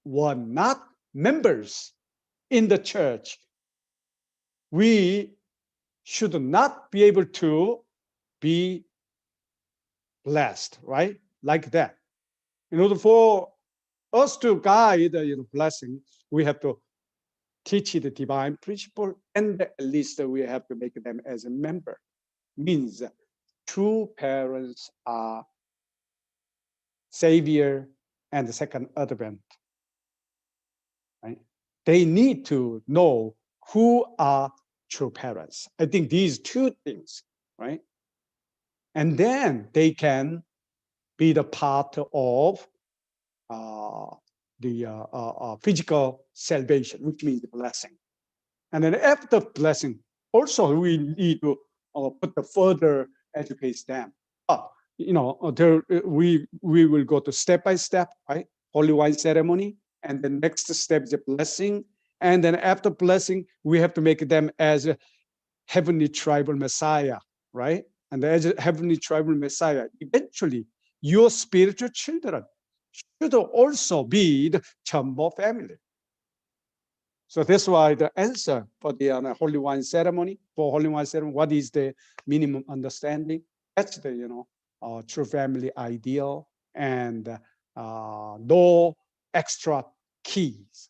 were not members in the church, we should not be able to be blessed, right? Like that. In order for us to guide blessing, we have to teach the divine principle, and at least we have to make them as a member. Means true parents are Savior and the second advent. Right? They need to know who are true parents. I think these two things, right? And then they can be the part of the physical salvation, which means the blessing. And then after blessing, also we need to put the further educate them. We will go to step by step, right? Holy wine ceremony, and the next step is a blessing. And then after blessing, we have to make them as a heavenly tribal Messiah, right? And as a heavenly tribal Messiah, eventually your spiritual children should also be the Chambo family. So that's why the answer for the Holy Wine ceremony, what is the minimum understanding? That's the true family ideal, and no extra keys.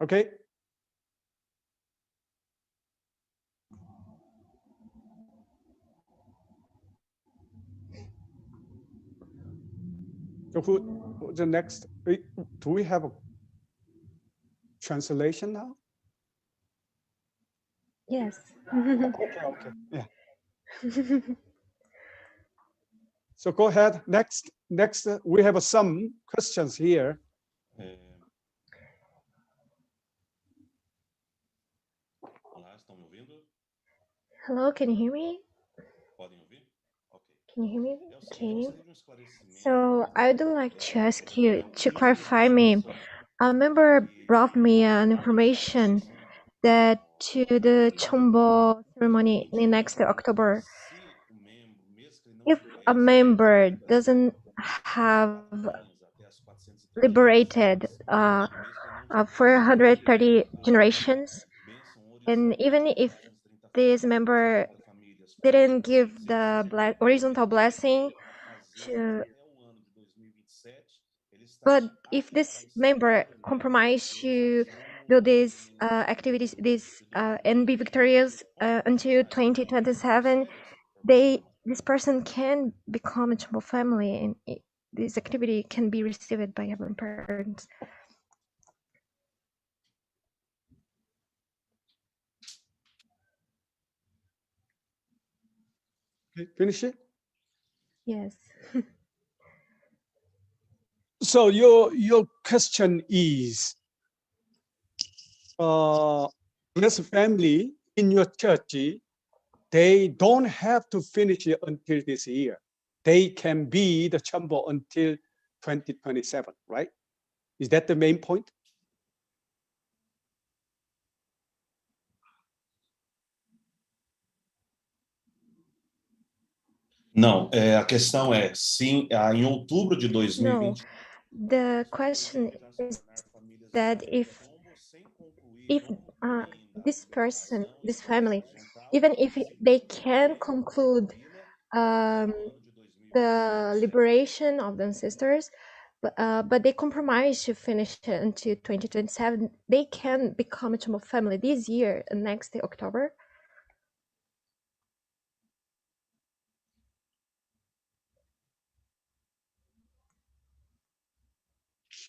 Okay. So who the next? Do we have a translation now? Yes. Okay. Yeah. So go ahead. Next, we have some questions here. Hello, can you hear me? Can you hear me? Okay. So I would like to ask you to clarify me. A member brought me an information that to the Chombo ceremony in next October, if a member doesn't have liberated 430 generations, and even if this member didn't give the horizontal blessing to, but if this member compromise to do these activities, and be victorious until 2027, this person can become a Chambo family, and this activity can be received by our parents. Okay, finish it. Yes. So your question is, this family in your church, they don't have to finish it until this year. They can be the Chambo until 2027, right? Is that the main point? Não, a questão é, sim, em outubro de 2020... No, the question is that if this person, this family, even if they can conclude the liberation of the ancestors, but they compromise to finish it until 2027, they can become a Chambo family this year and next October.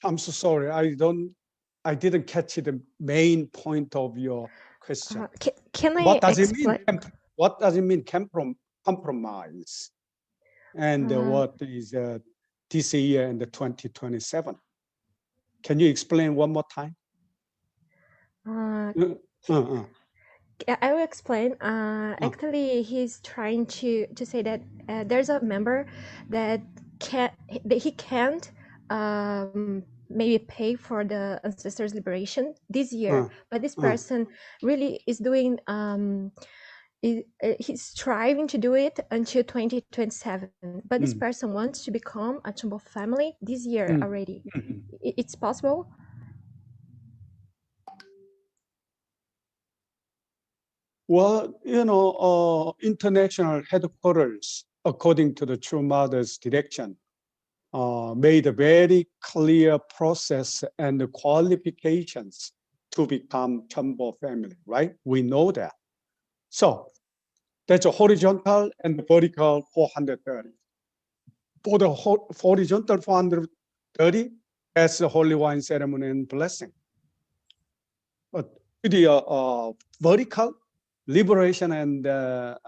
I'm so sorry. I didn't catch the main point of your question. Can I What does explain? it mean? What does it mean? Compromise, and what is this year and the 2027? Can you explain one more time? I will explain. Actually, he's trying to say that there's a member that he can't maybe pay for the ancestors' liberation this year, but this person really is doing he's striving to do it until 2027. But this person wants to become a Chombo family this year already. It's possible? Well, international headquarters, according to the True Mother's direction, made a very clear process and the qualifications to become Chombo family, right? We know that. So that's a horizontal and vertical 430. For the horizontal 430, that's the holy wine ceremony and blessing. But to the vertical, liberation and the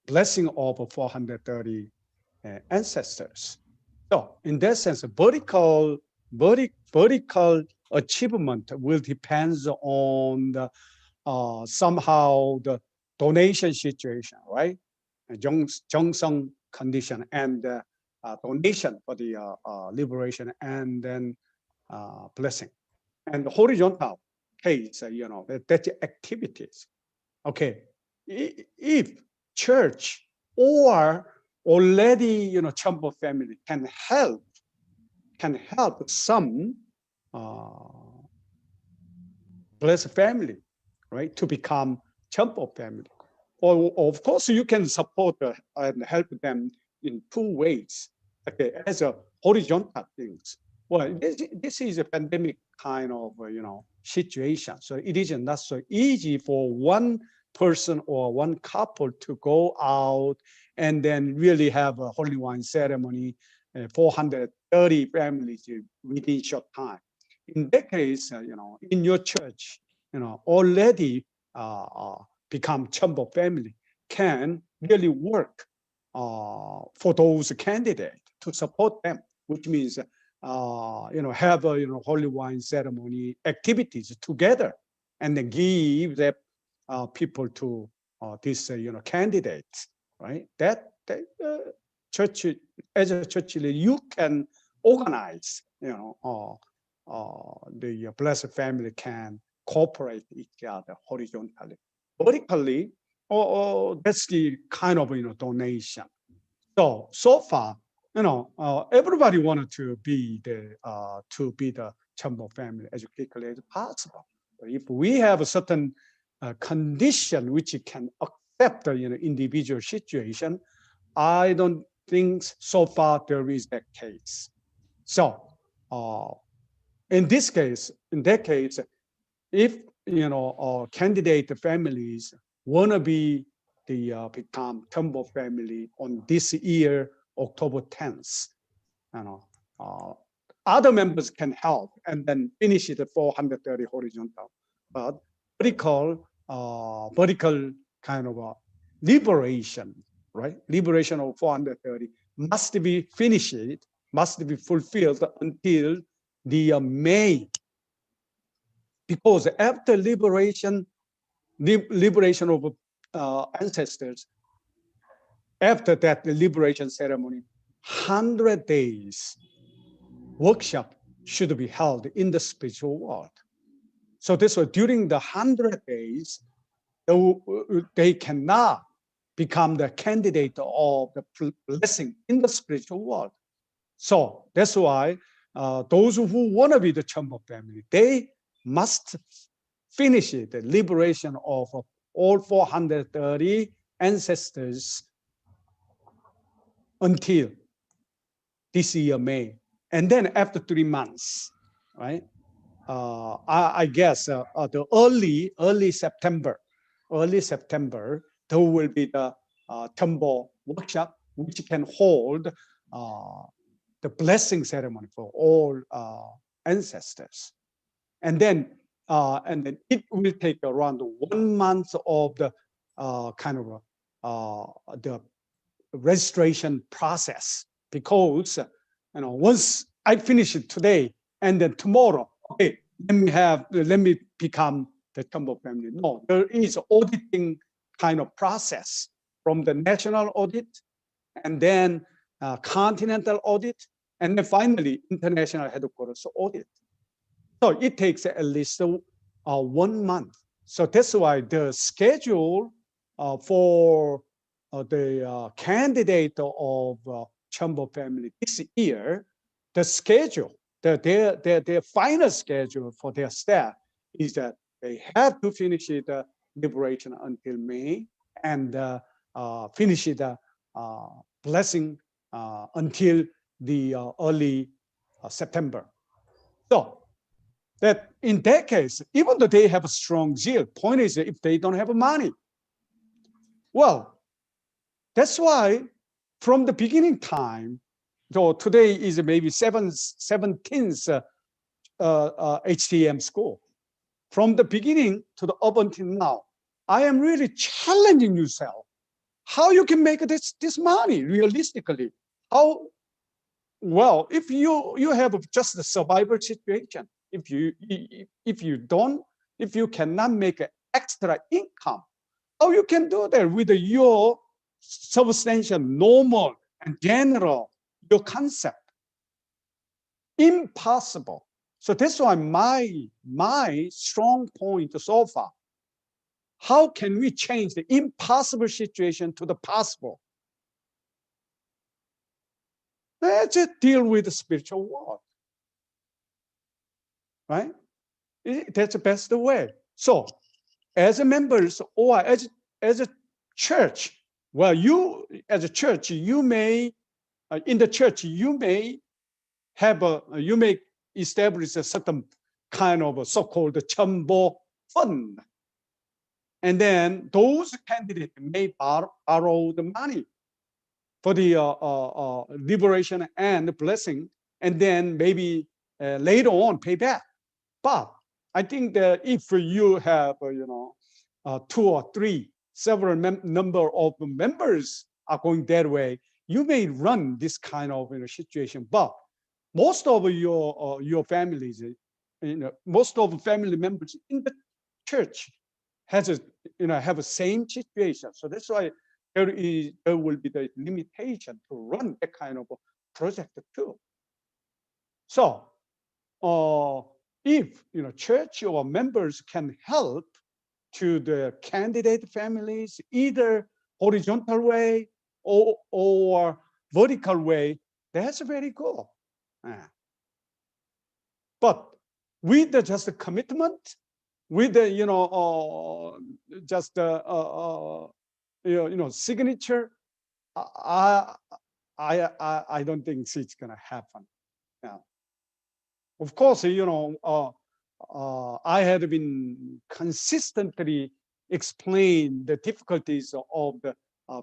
blessing of 430 ancestors. So in that sense, vertical achievement will depend on the somehow the donation situation, right? 정성 condition and donation for the liberation and then blessing. And the horizontal case, that's activities. Okay, if church or already, Chombo family can help some blessed family, right, to become Chombo family. Or of course, you can support and help them in two ways. Okay, as a horizontal things. Well, this is a pandemic kind of situation, so it is not so easy for one person or one couple to go out and then really have a holy wine ceremony, 430 families within short time. In that case, in your church, already become Chombo family can really work for those candidates to support them, which means have a holy wine ceremony activities together, and then give the people to these candidates, right? That church, as a church leader, you can organize, the blessed family can cooperate each other horizontally. Vertically, that's the kind of donation. So far, everybody wanted to be the Chombo family as quickly as possible. But if we have a certain condition which can accept the individual situation, I don't think so far there is that case. So in that case, if candidate families want to be the become Chombo family on this year, October 10th, other members can help and then finish it at 430 horizontal. But vertical kind of a liberation, right? Liberation of 430 must be finished, must be fulfilled until the May. Because after liberation of ancestors, after that, the liberation ceremony, 100 days workshop should be held in the spiritual world. So this was during the 100 days, they cannot become the candidate of the blessing in the spiritual world. So that's why those who want to be the Chombo family, they must finish it, the liberation of all 430 ancestors until this year, May. And then after 3 months, right? I guess the early September, there will be the Chombo workshop, which can hold the blessing ceremony for all ancestors. And then it will take around 1 month of the kind of the registration process, because once I finish it today and then tomorrow, okay, let me become the Chombo family. No, there is auditing kind of process from the national audit, and then continental audit, and then finally international headquarters audit. So it takes at least 1 month So that's why the schedule for the candidate of Chumbo family this year, the schedule, their final schedule for their staff is that they have to finish the liberation until May and finish the blessing until the early September. So that in that case, even though they have a strong zeal, point is if they don't have money, well, that's why from the beginning time, though today is maybe 17th HTM school, from the beginning to the up until now, I am really challenging yourself how you can make this money realistically. How well, if you have just the survival situation, if you cannot make an extra income, how you can do that with your substantial, normal, and general your concept? Impossible. So that's why my strong point so far. How can we change the impossible situation to the possible? Let's just deal with the spiritual world, right? That's the best way. So, as a members or as a church, well, you as a church, you may in the church you may you may establish a certain kind of a so-called Chumbo fund, and then those candidates may borrow the money for the liberation and blessing, and then maybe later on pay back. But I think that if you have, two or three, several number of members are going that way, you may run this kind of situation. But most of your families, most of the family members in the church has have a same situation. So that's why there will be the limitation to run that kind of a project too. So if church or members can help to the candidate families either horizontal way or vertical way, that's very good. But with the just a commitment, with the just signature, I don't think it's gonna happen. Now, of course, I had been consistently explain the difficulties of the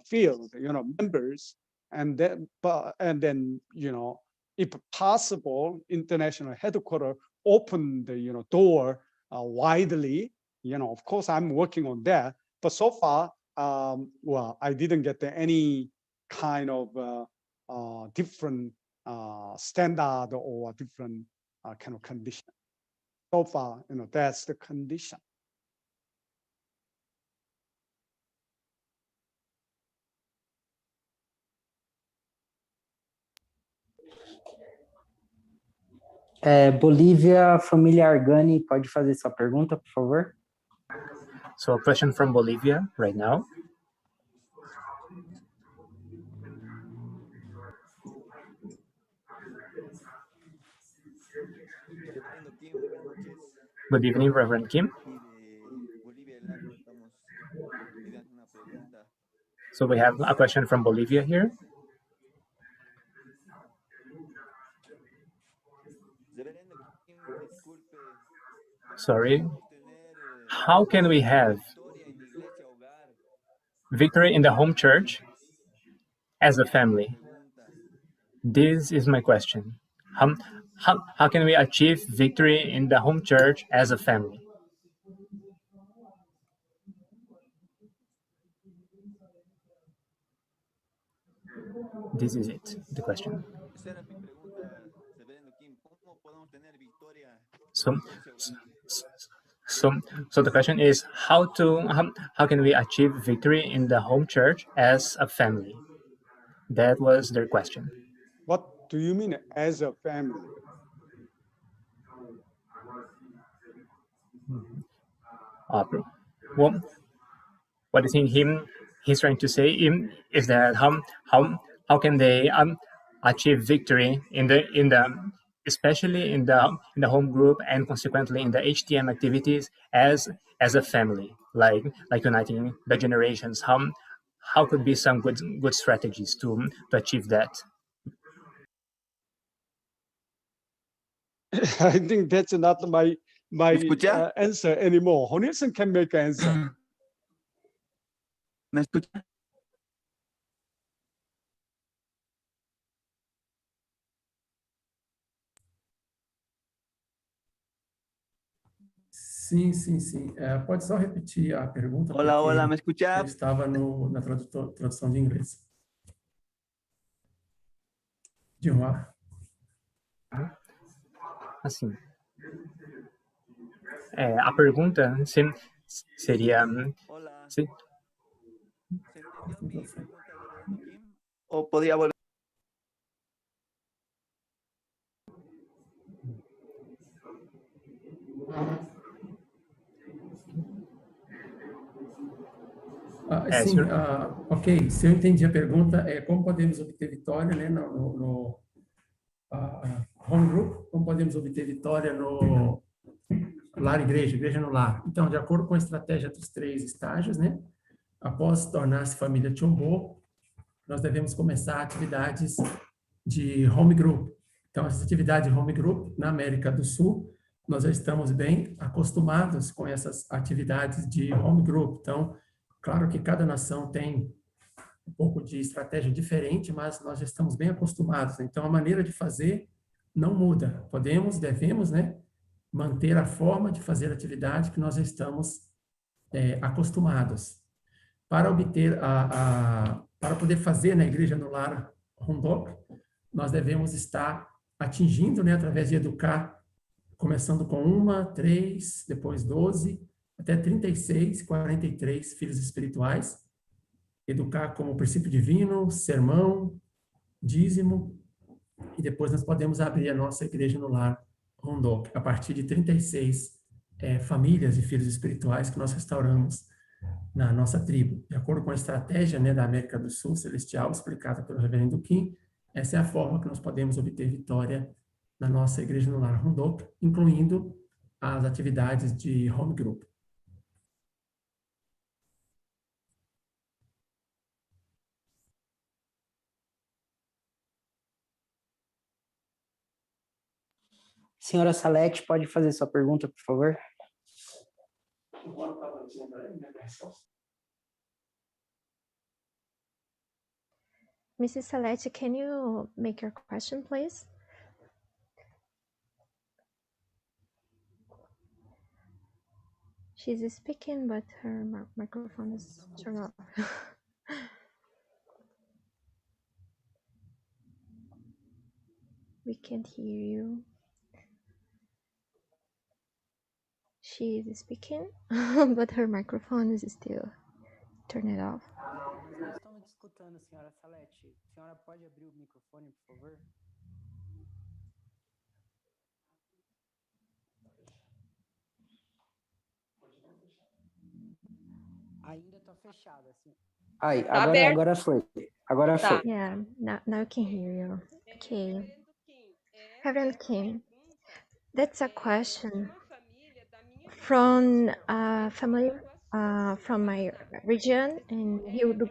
field, members, and then if possible, international headquarters open the door widely. Of course, I'm working on that, but so far, well, I didn't get any kind of different standard or different kind of condition. So far, that's the condition. Bolívia, família Argani, pode fazer sua pergunta, por favor? So a question from Bolivia right now. Reverendo Kim, buenas noches. Good evening, Reverend Kim. Aquí de Bolivia del Alto estamos enviando una pregunta. So we have a question from Bolivia here. Reverendo Kim, disculpe. Sorry. ¿Podemos tener How can we have victoria en iglesia hogar? victory in the home church as a family? Pregunta. This is my question. How can we achieve victory in the home church as a family? This is it, the question. Esa era mi pregunta, Reverendo Kim. ¿Cómo podemos tener victoria So, en iglesia so, hogar? so the question is how can we achieve victory in the home church as a family? That was their question. What do you mean as a family? well, what I think he's trying to say is that how can they achieve victory in the especially in the home group and consequently in the HTM activities as a family, like uniting the generations. How could be some good strategies to achieve that? I think that's not my ¿Me escucha? answer anymore. Honilson can make an answer. ¿Me escucha? Sim, sim, sim. Pode só repetir a pergunta, Hola, porque hola, ¿me eu escucha? estava na tradução de inglês. Dilmar? Assim, a pergunta seria Hola. se, ¿Se entendió mi pregunta del hermano Kim? ¿O podría volver? Sim, senhor. ok. Se eu entendi a pergunta, é como podemos obter vitória, né, no home group, como podemos obter vitória no lar igreja, igreja no lar. Então, de acordo com a estratégia dos 3 estágios, né, após tornar-se família Chombo, nós devemos começar atividades de home group. Então, essa atividade de home group na América do Sul, nós já estamos bem acostumados com essas atividades de home group. Então, claro que cada nação tem um pouco de estratégia diferente, mas nós já estamos bem acostumados. Então, a maneira de fazer não muda. Devemos, né, manter a forma de fazer a atividade que nós já estamos acostumados. Para obter para poder fazer na igreja no lar Rondok, nós devemos estar atingindo, né, através de educar, começando com 1, 3, depois 12, até 36, 43 filhos espirituais, educar como princípio divino, sermão, dízimo, e depois nós podemos abrir a nossa igreja no lar Rondok, a partir de 36 famílias e filhos espirituais que nós restauramos na nossa tribo. De acordo com a estratégia, né, da América do Sul Celestial, explicada pelo reverendo Kim, essa é a forma que nós podemos obter vitória na nossa igreja no lar Rondok, incluindo as atividades de home group. Senhora Salete, pode fazer sua pergunta, por favor? Mrs. Salete, can you make your question, please? She's speaking, but her microphone is turned off. We can't hear you. She is speaking, but her microphone is still turned off. Não estamos escutando, senhora Salete. A senhora pode abrir o microfone, por favor? Ainda está fechada, assim. Ai, agora foi. Agora foi. Yeah, now I can hear you. Okay. Reverend Kim, that's a question from a family from my region in Rio do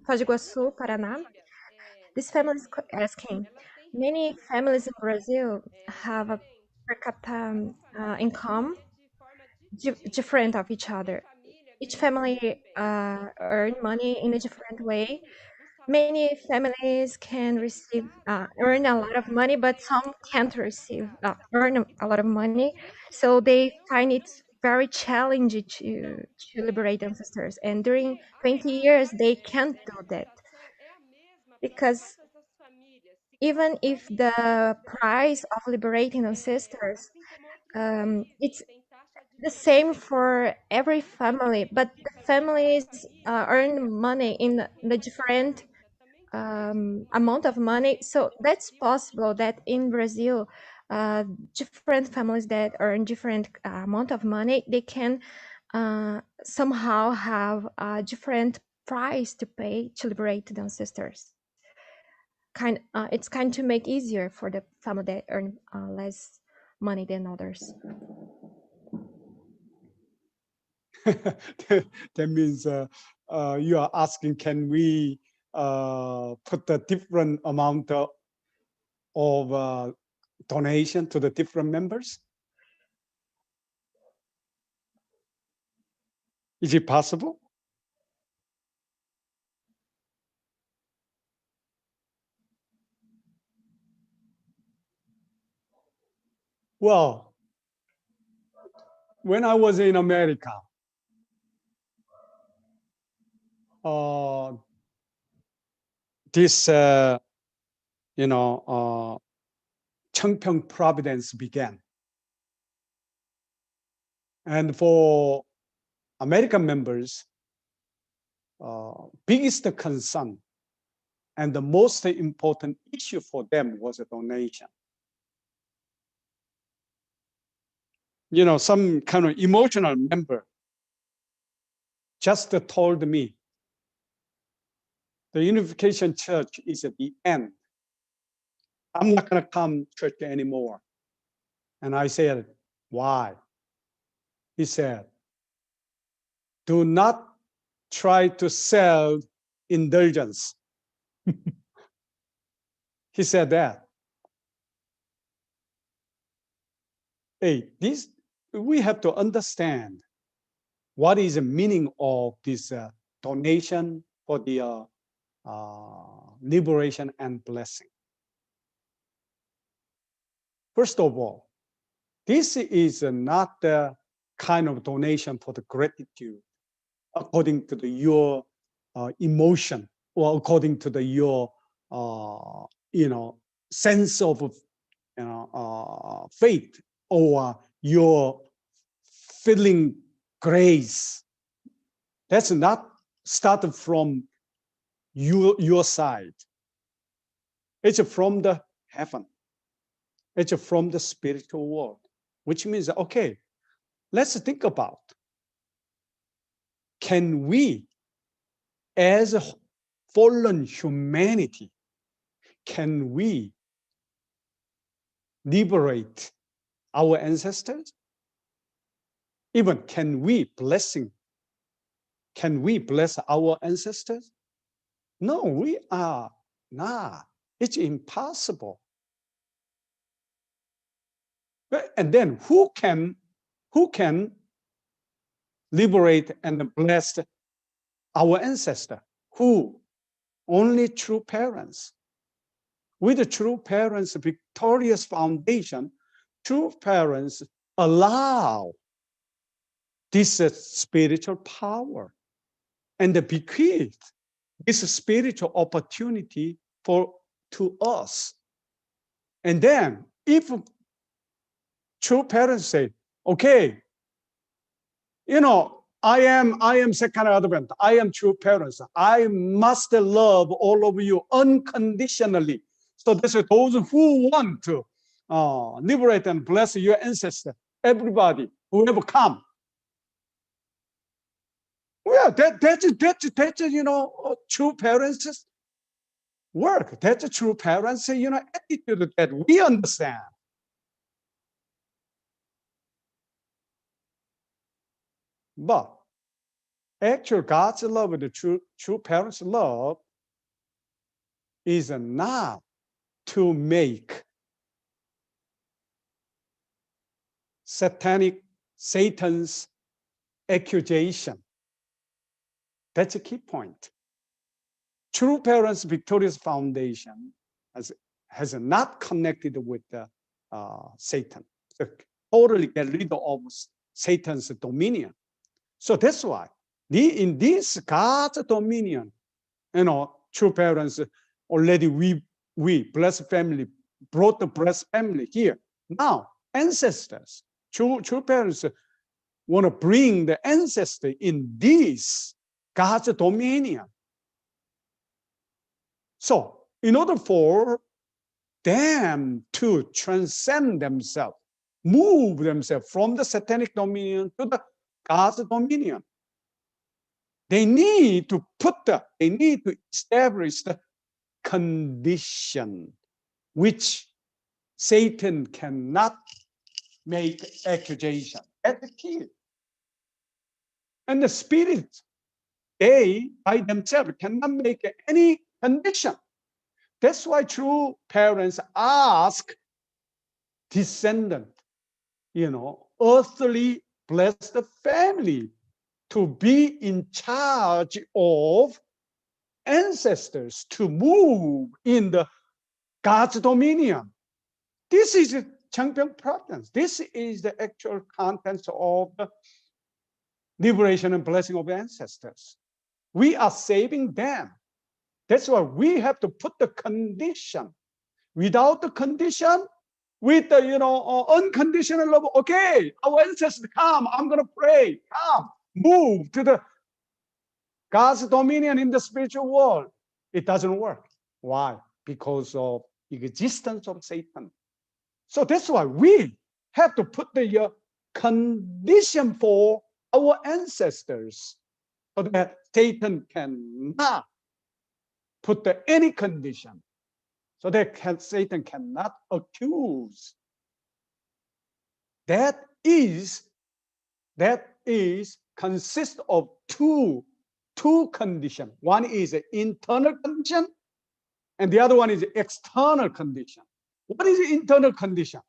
Foz do Iguaçu, Paraná. This family is asking, many families in Brazil have a per capita income different of each other. Each family earn money in a different way. Many families can receive earn a lot of money, but some can't receive earn a lot of money, so they find it very challenging to liberate ancestors. And during 20 years, they can't do that because even if the price of liberating ancestors, it's the same for every family, but the families earn money in the different amount of money. So that's possible that in Brazil, different families that earn different amount of money, they can somehow have a different price to pay to liberate the ancestors. It's kind to make easier for the family that earn less money than others. That means you are asking, can we put a different amount of donation to the different members? Is it possible? Well, when I was in America, this, Chungpyeong Providence began. And for American members, biggest concern and the most important issue for them was a donation. Some kind of emotional member just told me, the Unification Church is at the end. I'm not going to come to church anymore. And I said, why? He said, do not try to sell indulgence. He said that. Hey, we have to understand what is the meaning of this donation for the liberation and blessing. First of all, this is not the kind of donation for the gratitude according to your emotion or according to your sense of faith or your feeling grace. That's not started from your side. It's from the heaven. It's from the spiritual world, which means, okay, let's think about, can we, as a fallen humanity, can we liberate our ancestors? Even can we bless our ancestors? No, we are not. It's impossible. And then who can liberate and bless our ancestor? Who? Only true parents. With the true parents' victorious foundation, true parents allow this spiritual power and bequeath this spiritual opportunity to us. And then if true parents say, okay, I am second advent, I am true parents, I must love all of you unconditionally. So this is those who want to liberate and bless your ancestor, everybody, whoever come. Well, that's true parents' work. That's a true parents' attitude that we understand. But actual God's love, the true parents' love, is not to make Satan's accusation. That's a key point. True parents' victorious foundation has not connected with Satan. So totally get rid of Satan's dominion. So that's why in this God's dominion, true parents already we blessed family brought the blessed family here. Now ancestors, true parents want to bring the ancestor in this God's dominion. So in order for them to transcend themselves, move themselves from the satanic dominion to the God's dominion. They need to establish the condition which Satan cannot make accusation. That's the key. And the spirits, they by themselves cannot make any condition. That's why true parents ask descendant, earthly blessed family to be in charge of ancestors to move in the God's dominion. This is Changpyeong Providence. This is the actual contents of the liberation and blessing of ancestors. We are saving them. That's why we have to put the condition. Without the condition, with the unconditional love, okay, our ancestors come, I'm gonna pray, come, move to the God's dominion in the spiritual world. It doesn't work. Why? Because of the existence of Satan. So that's why we have to put the condition for our ancestors so that Satan cannot put any condition, so that Satan cannot accuse. That is consists of two conditions. One is an internal condition, and the other one is external condition. What is the internal condition?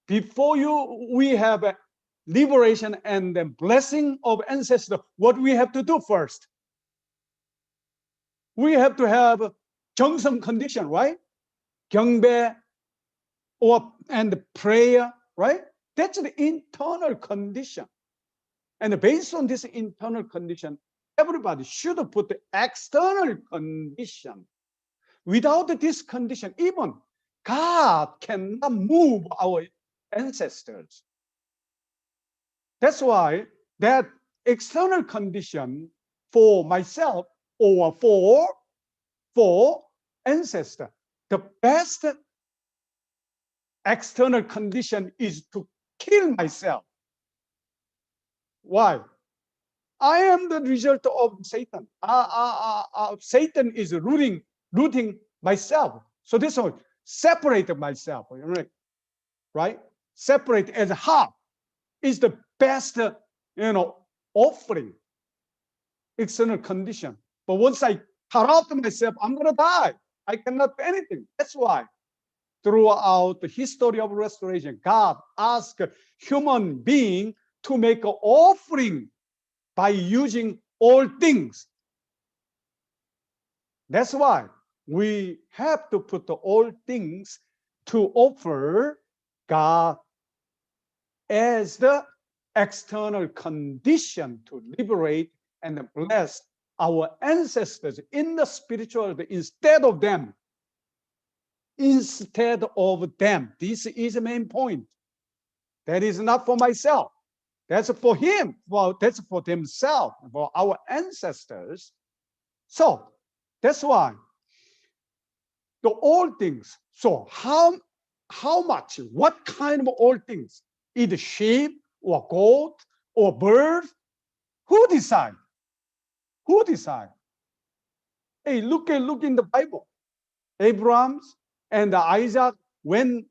Before we have a liberation and the blessing of ancestors, what we have to do first? We have to have 정성 condition, right? 경배 and prayer, right? That's the internal condition. And based on this internal condition, everybody should put the external condition. Without this condition, even God cannot move our ancestors. That's why that external condition for myself or for ancestor, the best external condition is to kill myself. Why? I am the result of Satan. Satan is rooting myself. So this one, separate myself, right? Separate as half is the best, offering, external condition. But once I cut off myself, I'm gonna die. I cannot do anything. That's why throughout the history of restoration, God asked human being to make an offering by using all things. That's why we have to put all things to offer God as the external condition to liberate and bless our ancestors in the spiritual world instead of them. Instead of them. This is the main point. That is not for myself. That's for him. Well, that's for themselves, for our ancestors. So that's why the all things. So how much, what kind of all things? Either sheep or goat or bird? Who decide? Who decide? Hey, look in the Bible. Abraham's and Isaac, when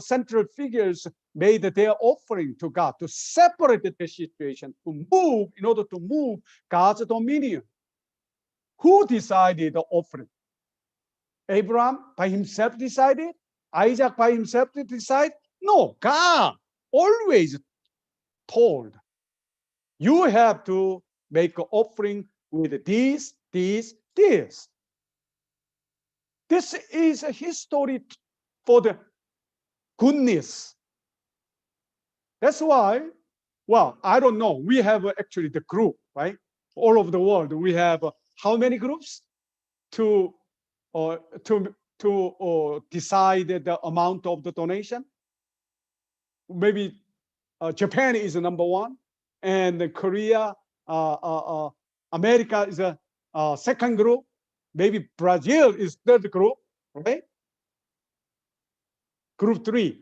central figures made their offering to God to separate the situation, to move, in order to move God's dominion. Who decided the offering? Abraham by himself decided? Isaac by himself decide? No, God always told, you have to make an offering with this. This is a history for the goodness. That's why, well, I don't know. We have actually the group, right? All over the world, we have how many groups to decide the amount of the donation? Maybe Japan is number one, and Korea, America is a second group. Maybe Brazil is third group, right? Group 3.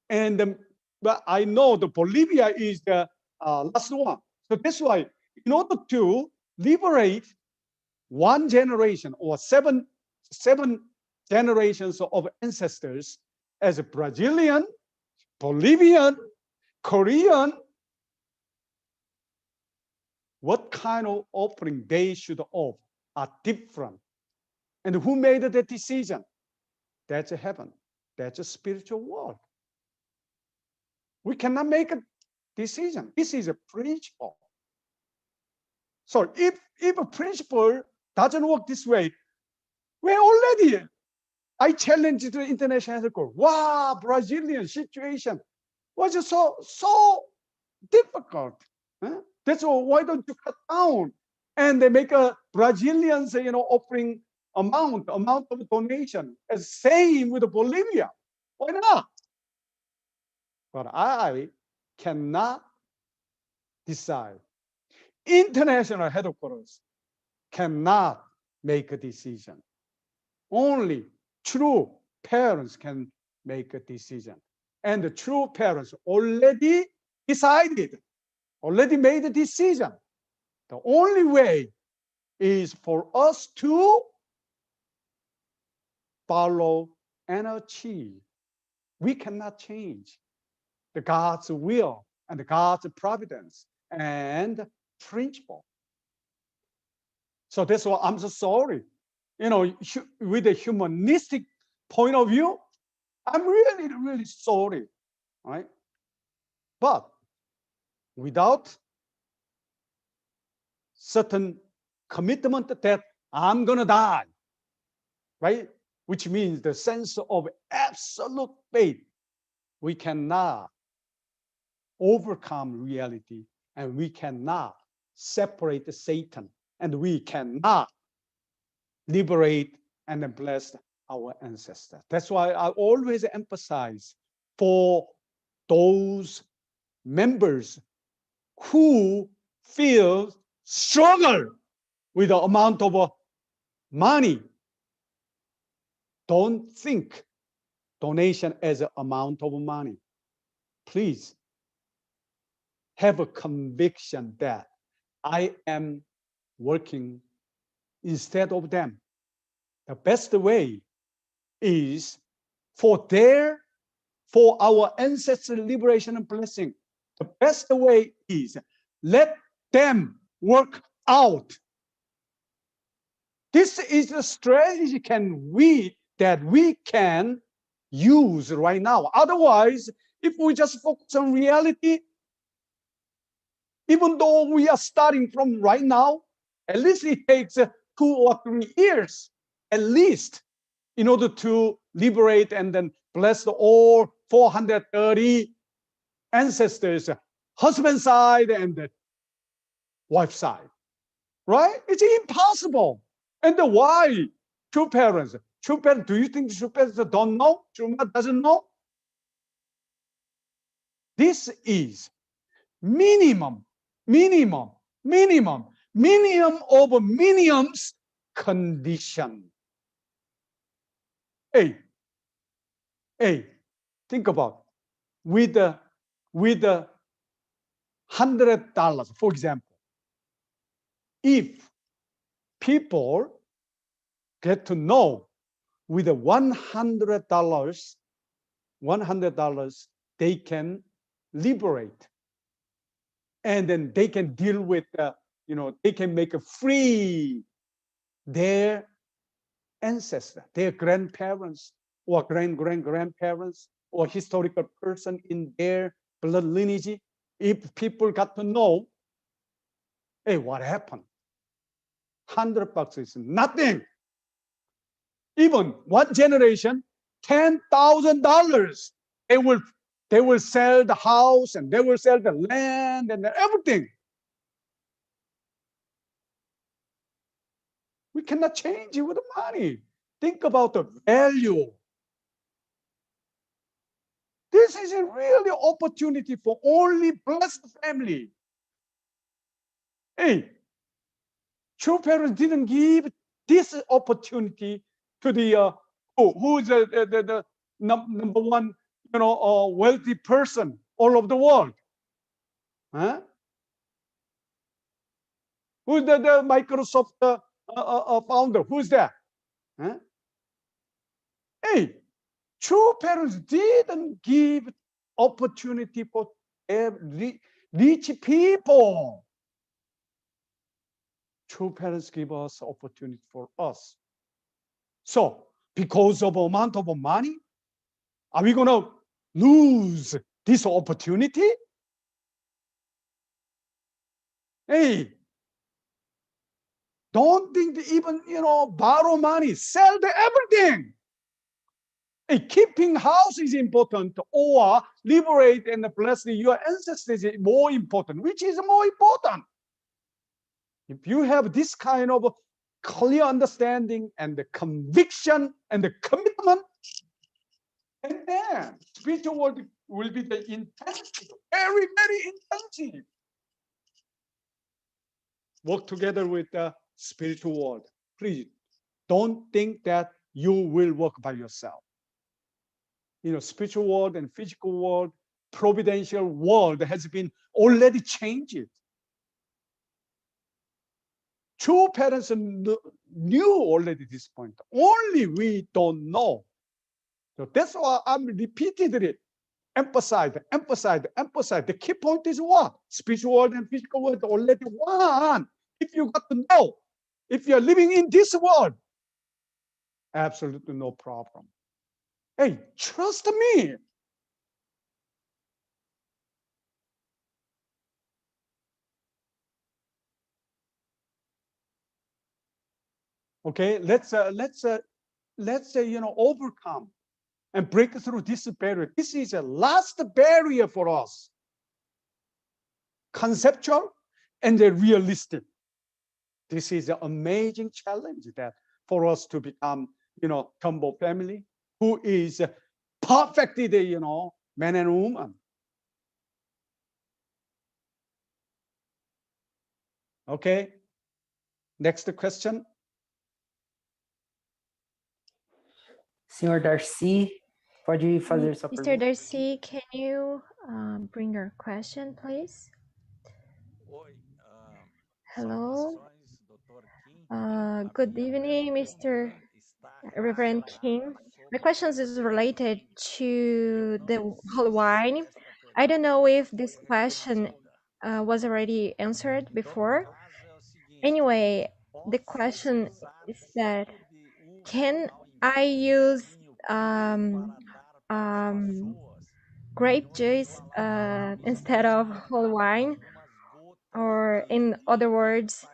And but I know the Bolivia is the last one. So that's why, in order to liberate one generation or seven generations of ancestors as a Brazilian, Bolivian, Korean, what kind of offering they should offer are different. And who made that decision? That's heaven. That's a spiritual world. We cannot make a decision. This is a principle. So if a principle doesn't work this way, we're already, I challenged the international court. Wow, Brazilian situation was so difficult. Huh? That's why don't you cut down? And they make a Brazilians, offering amount of donation as same with Bolivia. Why not? But I cannot decide. International headquarters cannot make a decision. Only true parents can make a decision. And the true parents already decided, already made a decision. The only way is for us to follow and achieve. We cannot change the God's will and the God's providence and principle. So that's why I'm so sorry. With a humanistic point of view, I'm really, really sorry, right? But without certain commitment that I'm gonna die, right? Which means the sense of absolute faith, we cannot overcome reality, and we cannot separate Satan, and we cannot liberate and bless our ancestors. That's why I always emphasize for those members who feel struggle with the amount of money. Don't think donation as an amount of money. Please have a conviction that I am working instead of them. The best way is for our ancestral liberation and blessing. The best way is let them work out. This is a strategy that we can use right now. Otherwise, if we just focus on reality, even though we are starting from right now, at least it takes 2 or 3 years, at least, in order to liberate and then bless all 430 ancestors, husband side and wife side, right? It's impossible. And why? True parents, do you think true parents don't know? True mother doesn't know? This is minimum of minimums condition. Hey, think about with $100, for example, if people get to know with $100, they can liberate, and then they can deal with, they can make a free their ancestor, their grandparents or grandparents or historical person in their blood lineage. If people got to know, hey, what happened? $100 is nothing. Even one generation, $10,000. They will sell the house and they will sell the land and everything. We cannot change it with the money. Think about the value. This is a really opportunity for only blessed family. Hey, true parents didn't give this opportunity to the who is the number one, wealthy person all over the world. Huh? Who's the Microsoft founder? Who's that? Huh? Hey, true parents didn't give opportunity for rich people. True parents give us opportunity for us. So because of amount of money, are we gonna lose this opportunity? Hey, don't think even borrow money, sell everything. Hey, keeping house is important, or liberate and bless your ancestors is more important. Which is more important? If you have this kind of clear understanding and the conviction and the commitment, and then spiritual world will be the intensive, very, very intensive. Work together with the spiritual world. Please don't think that you will work by yourself. Spiritual world and physical world, providential world has been already changed. True parents knew already this point. Only we don't know. So that's why I'm repeatedly emphasize. The key point is what? Spiritual world and physical world already one. If you got to know, if you're living in this world, absolutely no problem. Hey, trust me. Okay, let's overcome and break through this barrier. This is a last barrier for us. Conceptual and realistic. This is an amazing challenge that for us to become, Tumbo family, who is perfectly the, man and woman. Okay. Next question. Senhor Darcy, pode fazer sua Mr. pergunta? Darcy, can you bring your question, please? Hello. Good evening, Mr. Reverend King. My question is related to the holy wine. I don't know if this question was already answered before. Anyway, the question is that can I use grape juice instead of whole wine? Or in other words,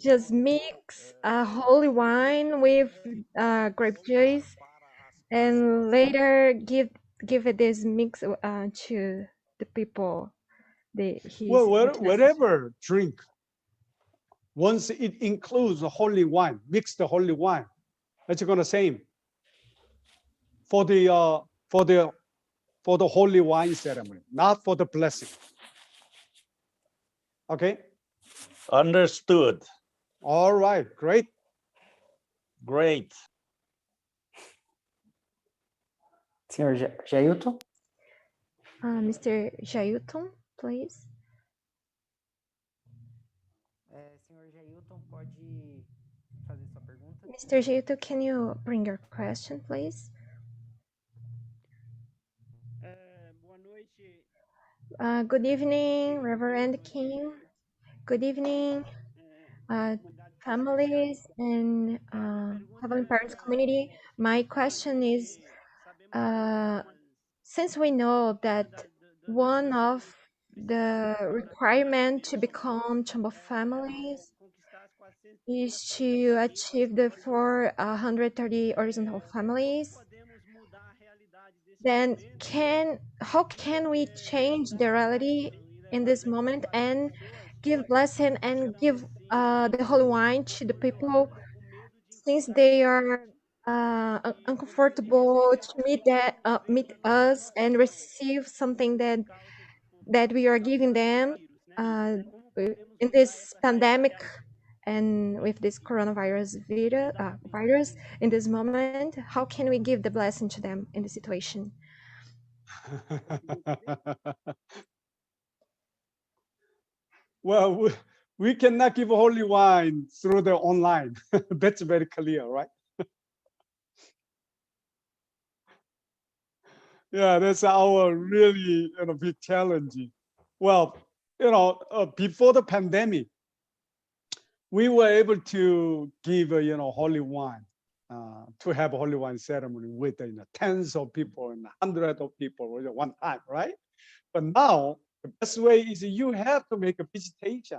just mix holy wine with grape juice and later give it this mix to the people. Well, whatever drink, once it includes the holy wine, mixed holy wine, that's gonna same for the holy wine ceremony, not for the blessing. Okay. Understood. All right. Great. Great. Senhor Jailton? Mr. Jailton, please. Senhor Jailton, pode fazer sua pergunta? Mr. Jailton, can you bring your question, please? Good evening, Reverend King. Good evening, families and Heavenly Parents community. My question is, since we know that one of the requirement to become Chambo families is to achieve the 430 horizontal families, then how can we change the reality in this moment and give blessing and give the holy wine to the people since they are uncomfortable to meet us and receive something that we are giving them in this pandemic and with this coronavirus virus in this moment? How can we give the blessing to them in the situation? Well, We cannot give holy wine through the online. That's very clear, right? Yeah, that's our really big challenge. Well, before the pandemic, we were able to give holy wine, to have a holy wine ceremony with tens of people and hundreds of people at one time, right? But now the best way is you have to make a visitation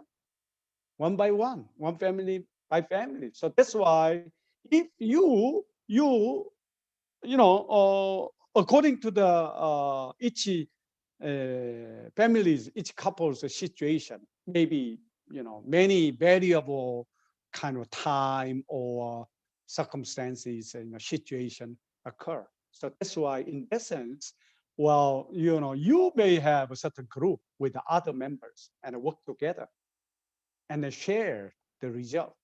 one by one family by family. So that's why if according to the each families, each couple's situation, maybe many variable kind of time or circumstances, situation occur. So that's why, in essence, well, you may have a certain group with the other members and work together and then share the result.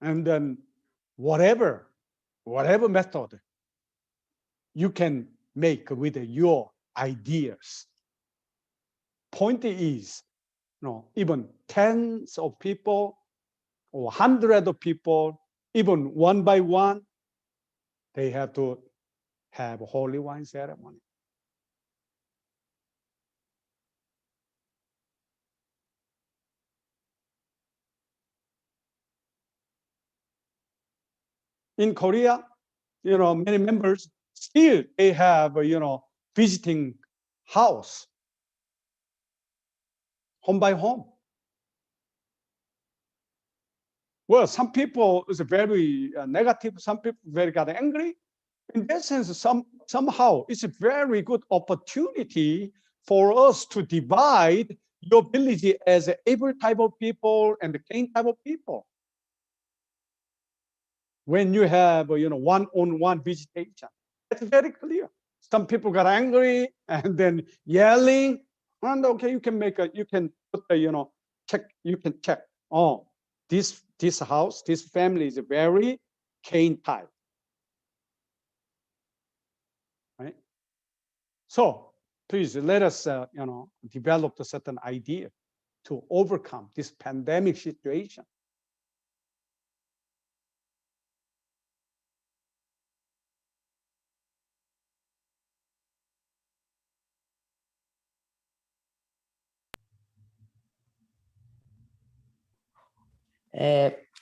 And then whatever method you can make with your ideas. Point is, even tens of people or hundreds of people, even one by one, they have to have a holy wine ceremony. In Korea, many members still they have visiting house, home by home. Well, some people is very negative. Some people very got angry. In that sense, somehow it's a very good opportunity for us to divide your village as able type of people and the Cain type of people. When you have one-on-one visitation, that's very clear. Some people got angry and then yelling, and okay, you can put the check. You can check. Oh, this house, this family is a very Cain type, right? So please let us develop a certain idea to overcome this pandemic situation.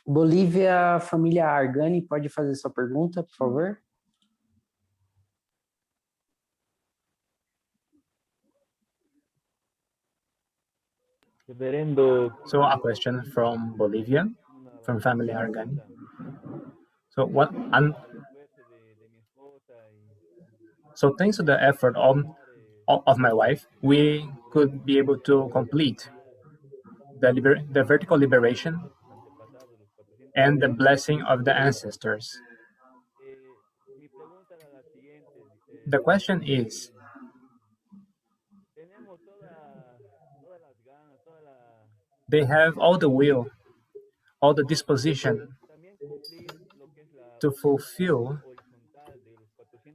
Bolívia, família Argani, pode fazer sua pergunta, por favor? So a question from Bolivia, from family Argan. So so thanks to the effort of my wife, we could be able to complete the vertical liberation and the blessing of the ancestors. The question is, they have all the will, all the disposition to fulfill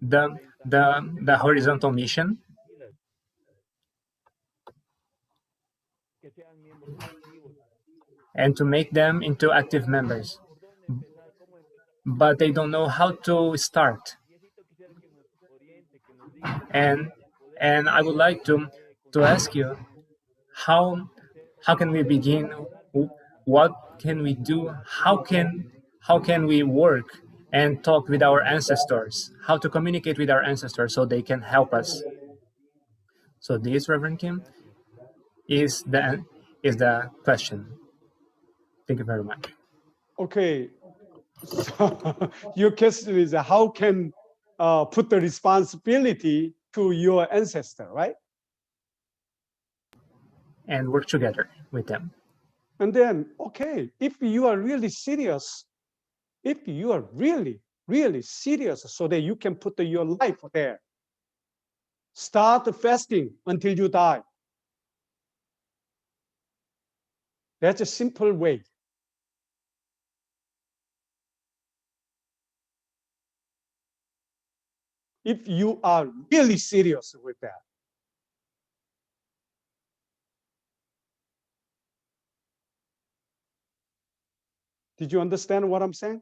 the horizontal mission, and to make them into active members. But they don't know how to start. And I would like to ask you, how can we begin? What can we do? How can we work and talk with our ancestors? How to communicate with our ancestors so they can help us? So this, Reverend Kim, is the question. Thank you very much. Okay, so your question is how can put the responsibility to your ancestor, right? And work together with them. And then, okay, if you are really serious, really serious, so that you can put your life there, start fasting until you die. That's a simple way. If you are really serious with that. Did you understand what I'm saying?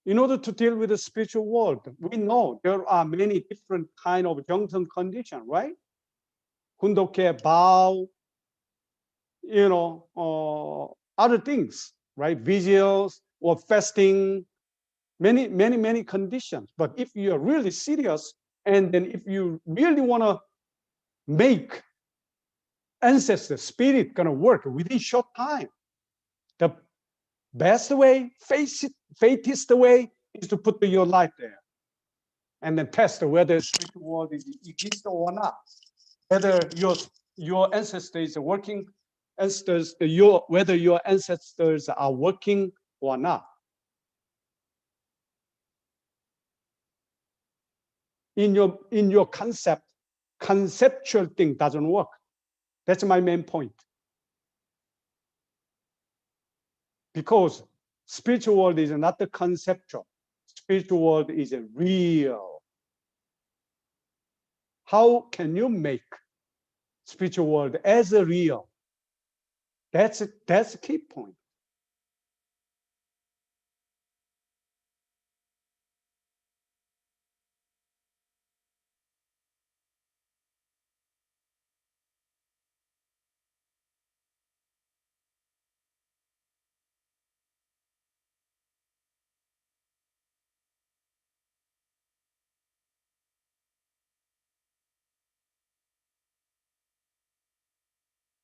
In order to deal with the spiritual world, we know there are many different kind of 정성 condition, right? 훈독해, vow, other things, right? Vigils or fasting, many conditions. But if you are really serious, and then if you really want to make ancestor spirit gonna work within short time, the best way, faithist way, is to put your life there and then test whether spiritual world exists or not, whether your ancestor is working, whether your ancestors are working or not. In your conceptual thing doesn't work. That's my main point. Because spiritual world is not the conceptual. Spiritual world is a real. How can you make spiritual world as a real? That's a key point.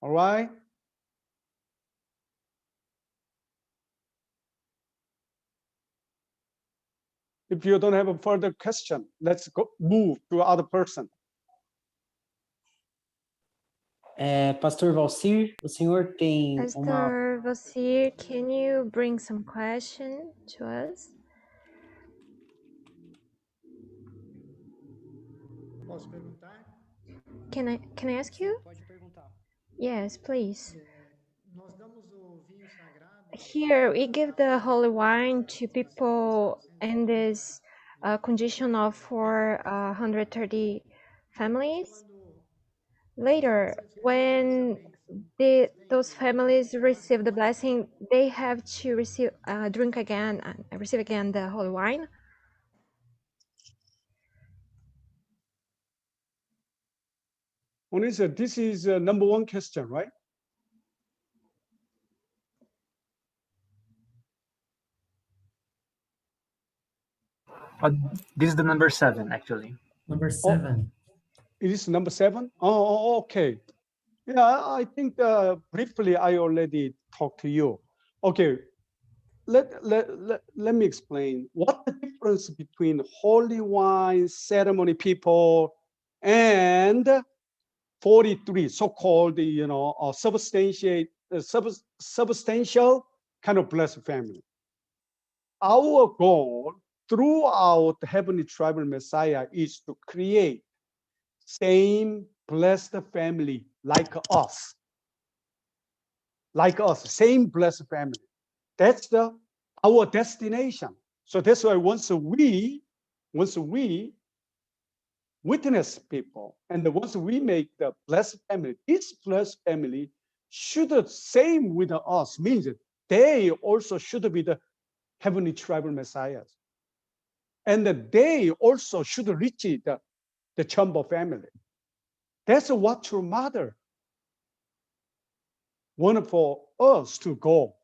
All right. If you don't have a further question, let's move to other person. Pastor Valcir, o senhor tem uma... Pastor Vasir, can you bring some question to us? Posso perguntar? Can I ask you? Pode perguntar. Yes, please. Nós damos o vinho sagrado. Here we give the holy wine to people in this condition of 430 families. Later, when those families receive the blessing, they have to receive drink again and receive again the holy wine. Onisa, this is number one question, right? This is the number 7, actually. Number 7. It is number 7? Oh, okay. Yeah, I think briefly I already talked to you. Okay, let me explain what the difference between holy wine ceremony people and 43 so-called, substantial kind of blessed family. Our goal throughout the heavenly tribal Messiah is to create same blessed family like us, same blessed family. That's our destination. So that's why once we witness people, and once we make the blessed family, this blessed family should same with us, means they also should be the heavenly tribal messiahs. And they also should reach the Chombo family. That's what your mother wanted for us to go.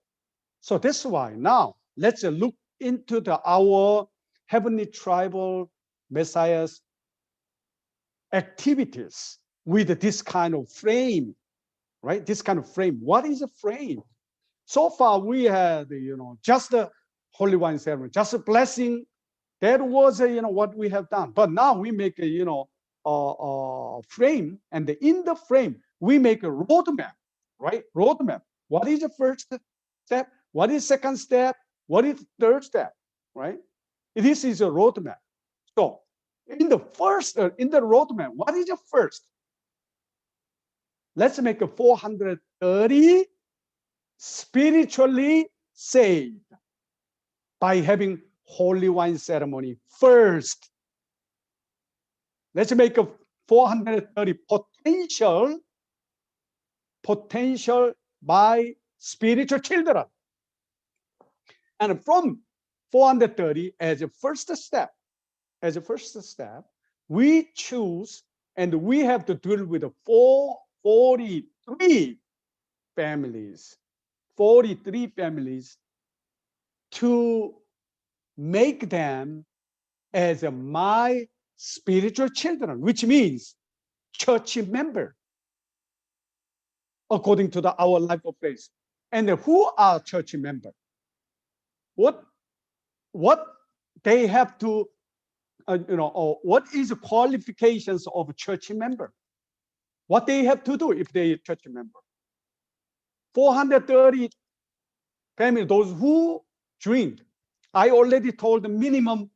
So that's why now let's look into our heavenly tribal messiahs activities with this kind of frame, right? This kind of frame. What is a frame? So far we had, just the holy wine ceremony, just a blessing. That was, what we have done. But now we make a frame, and in the frame we make a roadmap, right? Roadmap. What is the first step? What is second step? What is third step? Right? This is a roadmap. So in the roadmap, what is the first? Let's make a 430 spiritually saved by having holy wine ceremony first. let's make a 430 potential by spiritual children. And from 430 as a first step, we choose, and we have to deal with the 43 families, 43 families to make them as my spiritual children, which means church member, according to our life of faith. And who are church member? What they have to, what is the qualifications of a church member? What they have to do if they are church member? 430 family, those who joined, I already told the minimum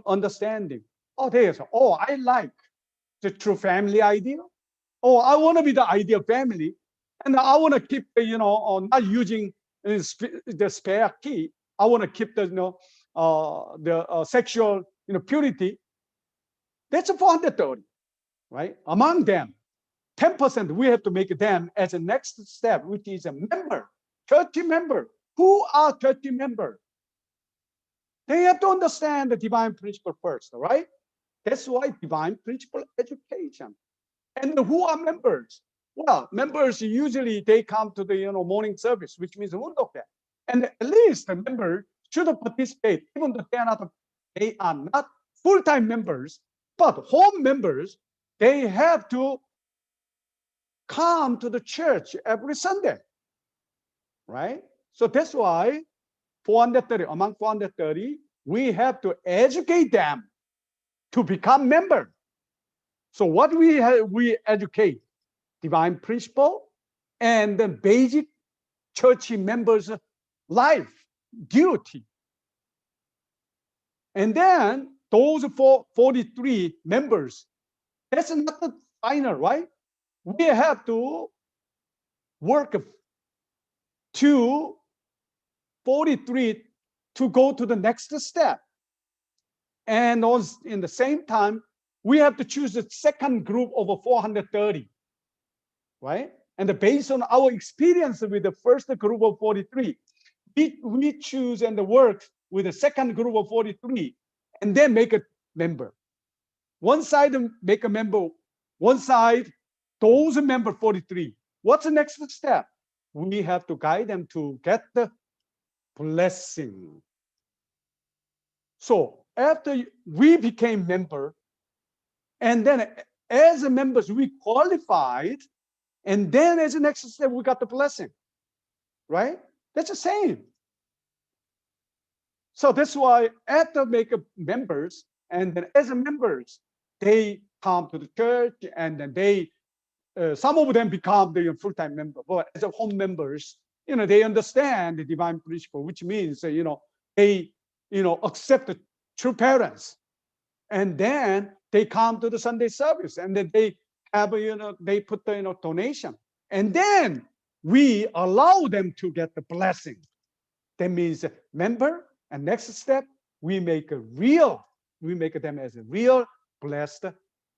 understanding. Oh, they say, oh, I like the true family idea. Oh, I want to be the ideal family, and I want to keep, not using the spare key. I want to keep the, sexual, purity. That's a 430, right? Among them, 10% we have to make them as a next step, which is a member, church member. Who are church members? They have to understand the divine principle first, right? That's why divine principle education. And who are members? Well, members usually they come to the morning service, which means hundoke. And at least the members should participate, even though they are not full-time members, but home members. They have to come to the church every Sunday, right? So that's why 430, among 430, we have to educate them to become member. So what we educate? Divine principle and the basic church members' life, duty. And then those 43 members, that's not the final, right? We have to work to 43 to go to the next step. And also in the same time, we have to choose the second group of 430, right? And based on our experience with the first group of 43, we choose and work with the second group of 43, and then make a member. One side make a member, one side, those member 43. What's the next step? We have to guide them to get the blessing. So after we became member, and then as members we qualified, and then as the next step we got the blessing, right? That's the same. So that's why after make members, and then as members they come to the church, and then they some of them become the full-time member. But as a home members, they understand the divine principle, which means they accept the true parents, and then they come to the Sunday service, and then they have they put the donation, and then we allow them to get the blessing. That means member, and next step we make them as a real blessed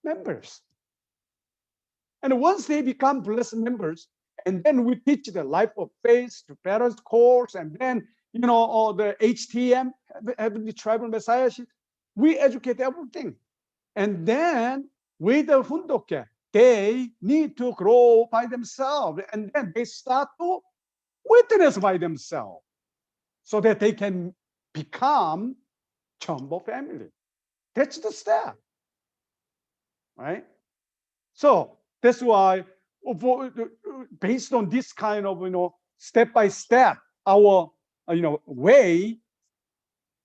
members. And once they become blessed members, and then we teach the life of faith to parents course, and then the HTM, Heavenly Tribal Messiahship, we educate everything. And then with the hundoke, they need to grow by themselves, and then they start to witness by themselves, so that they can become Chombo family. That's the step, right? So that's why, based on this kind of step by step, our way,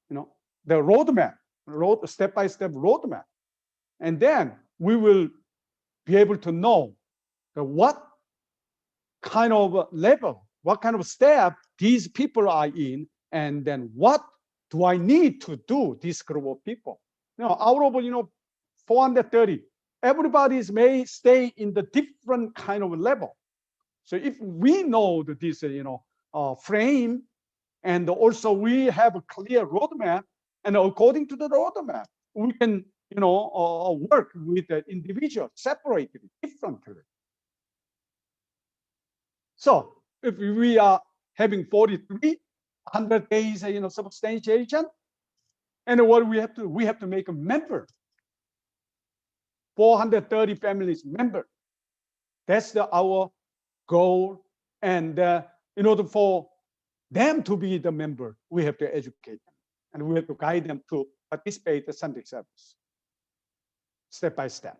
the roadmap, step by step roadmap, and then we will be able to know what kind of level, what kind of step these people are in, and then what do I need to do this group of people. Out of 430, everybody may stay in the different kind of level. So if we know that this frame, and also we have a clear roadmap, and according to the roadmap, we can work with the individual separately, differently. So if we are having 43, 100 days, substantiation, and what we have to make a member, 430 families member. That's our goal. And in order for them to be the member, we have to educate them, and we have to guide them to participate in the Sunday service, step by step.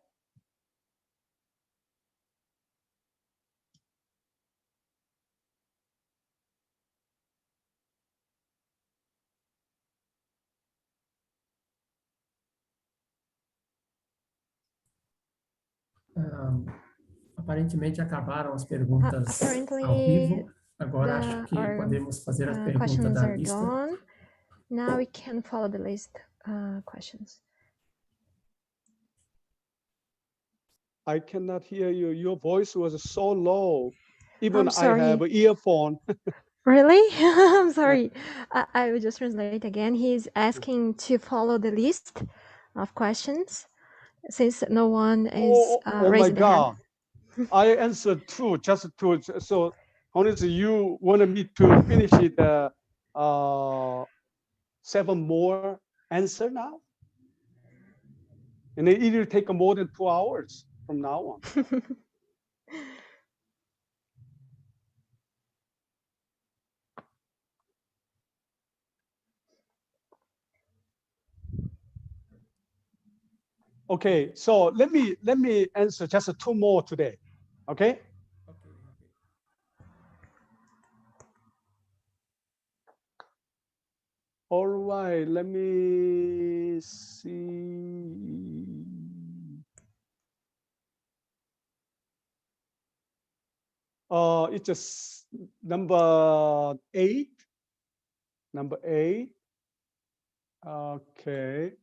Aparentemente acabaram as perguntas ao Apparently, vivo. Agora acho que our podemos fazer as perguntas questions da are lista. gone. Now we can follow the list questions. I cannot hear you. Your voice was so low. Even I'm I sorry. have an earphone. Really? I'm sorry. I will just translate again. He's asking to follow the list of questions since no one is Oh my raising their hand. God. I answered two, just two. So honestly, you wanted me to finish it 7 more answer now? And it will take more than 2 hours from now on. Okay, so let me answer just 2 more today. Okay? All right, let me see. It's just number 8. Number 8. Okay.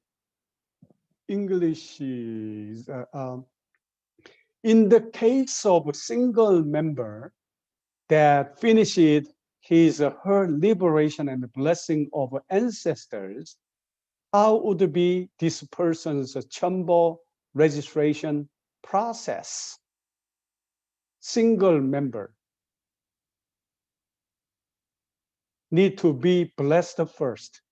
English is in the case of a single member that finishes his or her liberation and the blessing of ancestors, how would be this person's Chombo registration process? Single member need to be blessed first.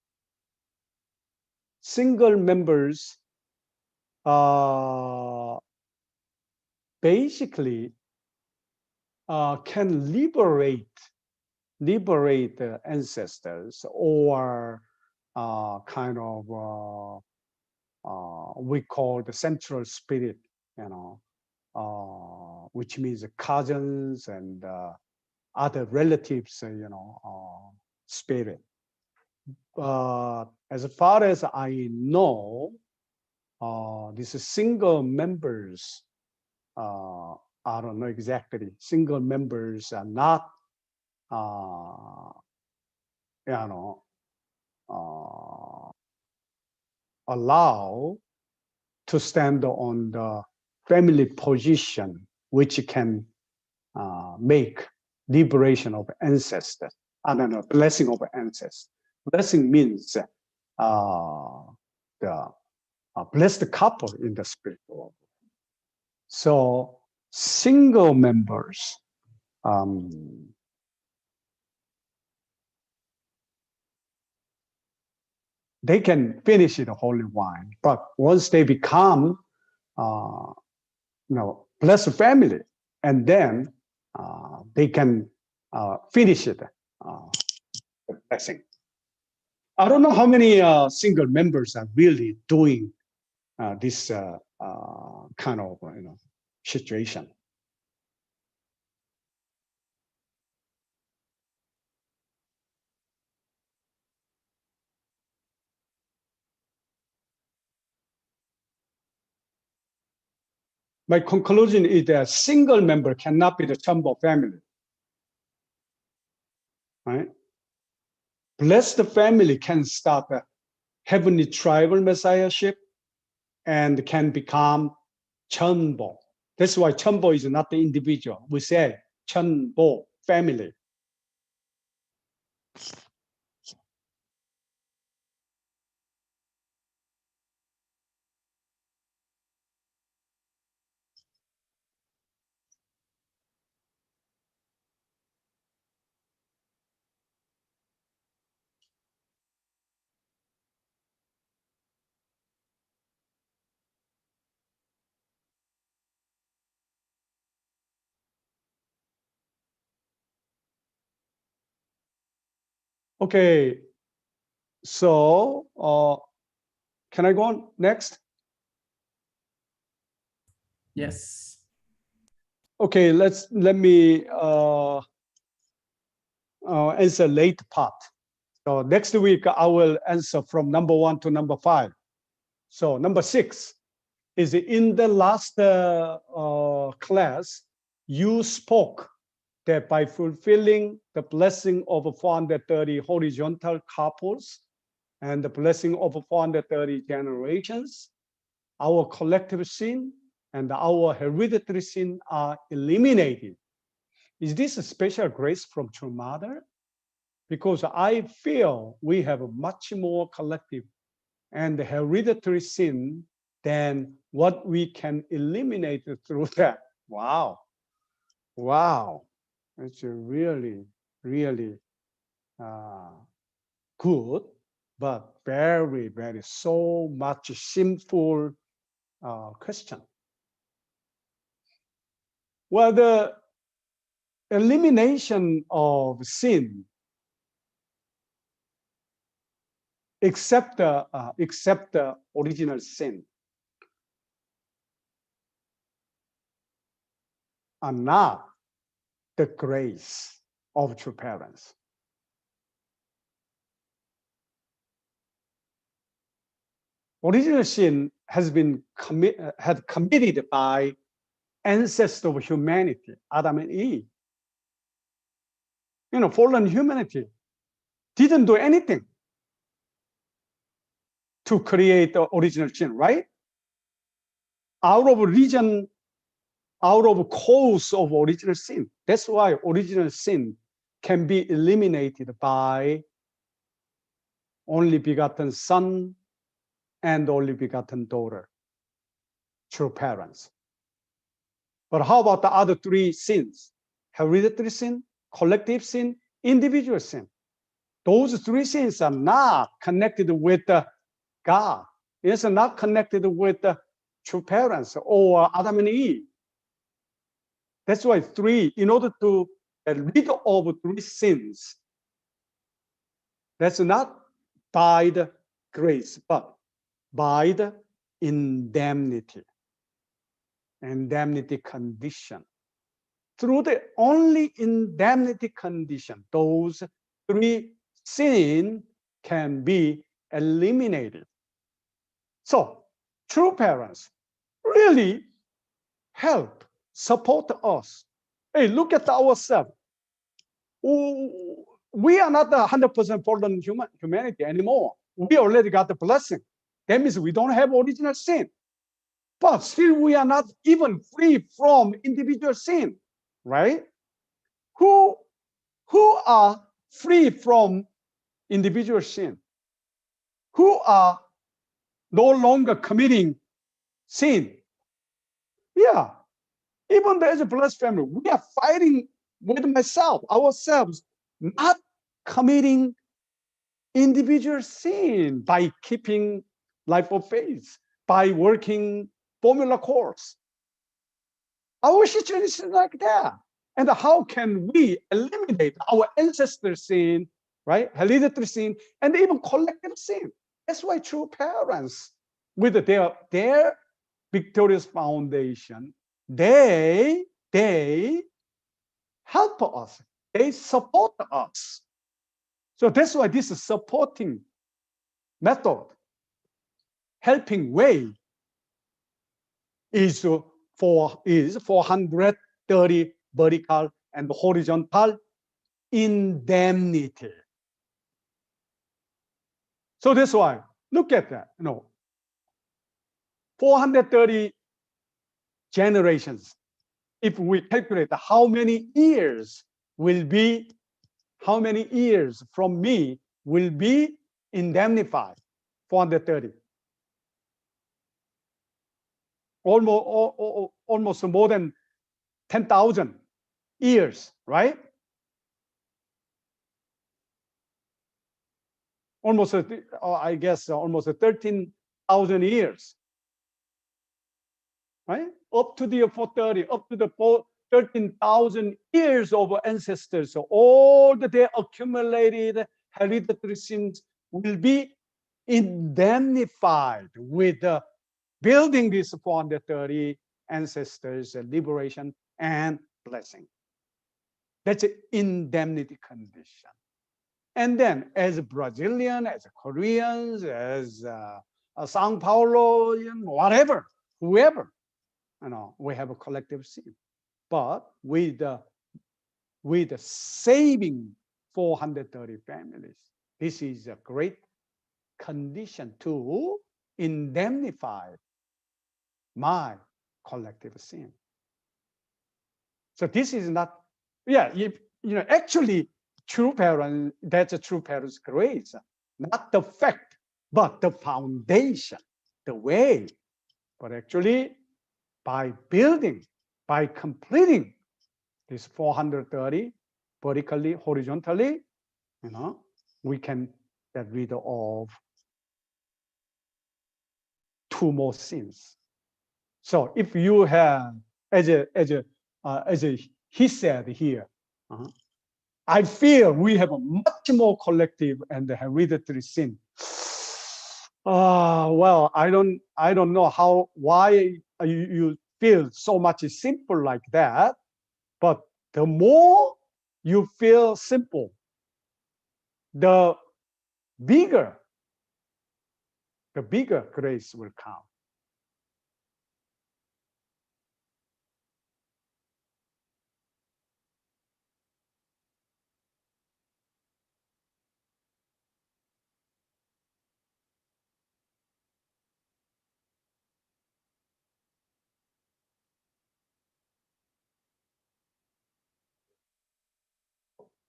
Single members basically can liberate the ancestors, or kind of we call the central spirit, which means cousins and other relatives, spirit. As far as I know, these single members, I don't know exactly, single members are not, allow to stand on the family position, which can make liberation of ancestors. I don't know, blessing of ancestors. Blessing means the blessed couple in the spiritual world. So single members, they can finish the holy wine, but once they become, blessed family, and then they can finish it, the blessing. I don't know how many single members are really doing this kind of situation. My conclusion is that single member cannot be the Chombo family. Right? Blessed family can start a heavenly tribal messiahship and can become Chombo. That's why Chombo is not the individual. We say Chombo family. Okay, so can I go on next? Yes. Okay, let me answer late part. So next week I will answer from number 1 to number 5. So number 6 is in the last class, you spoke that by fulfilling the blessing of 430 horizontal couples and the blessing of 430 generations, our collective sin and our hereditary sin are eliminated. Is this a special grace from True Mother? Because I feel we have a much more collective and hereditary sin than what we can eliminate through that. Wow. Wow. It's really, really good, but very, very so much sinful question. Well, the elimination of sin, except the original sin, are not the grace of true parents. Original sin has been committed by ancestors of humanity, Adam and Eve. Fallen humanity didn't do anything to create the original sin, right? Out of cause of original sin. That's why original sin can be eliminated by only begotten son and only begotten daughter, true parents. But how about the other three sins? Hereditary sin, collective sin, individual sin. Those three sins are not connected with God. It's not connected with true parents or Adam and Eve. That's why in order to rid of three sins, that's not by the grace, but by the indemnity condition. Through the only indemnity condition, those three sins can be eliminated. So true parents really help, support us. Hey, look at ourselves. We are not 100% fallen humanity anymore. We already got the blessing. That means we don't have original sin. But still we are not even free from individual sin, right? Who are free from individual sin? Who are no longer committing sin? Yeah, even there is a blessed family. We are fighting with ourselves, not committing individual sin by keeping life of faith, by working formula course. Our situation is like that. And how can we eliminate our ancestor sin, right? Hereditary sin, and even collective sin. That's why true parents, with their victorious foundation, they help us. They support us. So that's why this is supporting method, helping way is 430 vertical and horizontal indemnity. So that's why, look at that, 430 generations. If we calculate how many years from me will be indemnified, 430. Almost more than 10,000 years, right? Almost, I guess, almost 13,000 years, right? Up to the 430, up to the 13,000 years of ancestors. So all that they accumulated hereditary sins will be indemnified with building these 430 ancestors, liberation and blessing. That's an indemnity condition. And then as a Brazilian, as a Koreans, as a Sao Pauloian, whatever, whoever, we have a collective sin. But with saving 430 families, this is a great condition to indemnify my collective sin. So this is not, actually true parents, that's a true parents' grace, not the fact, but the foundation, the way. But actually, by building, by completing this 430 vertically, horizontally, we can get rid of 2 more sins. So if you have, as he said here, I feel we have a much more collective and hereditary sin. Well, I don't know why you feel so much simple like that, but the more you feel simple, the bigger grace will come.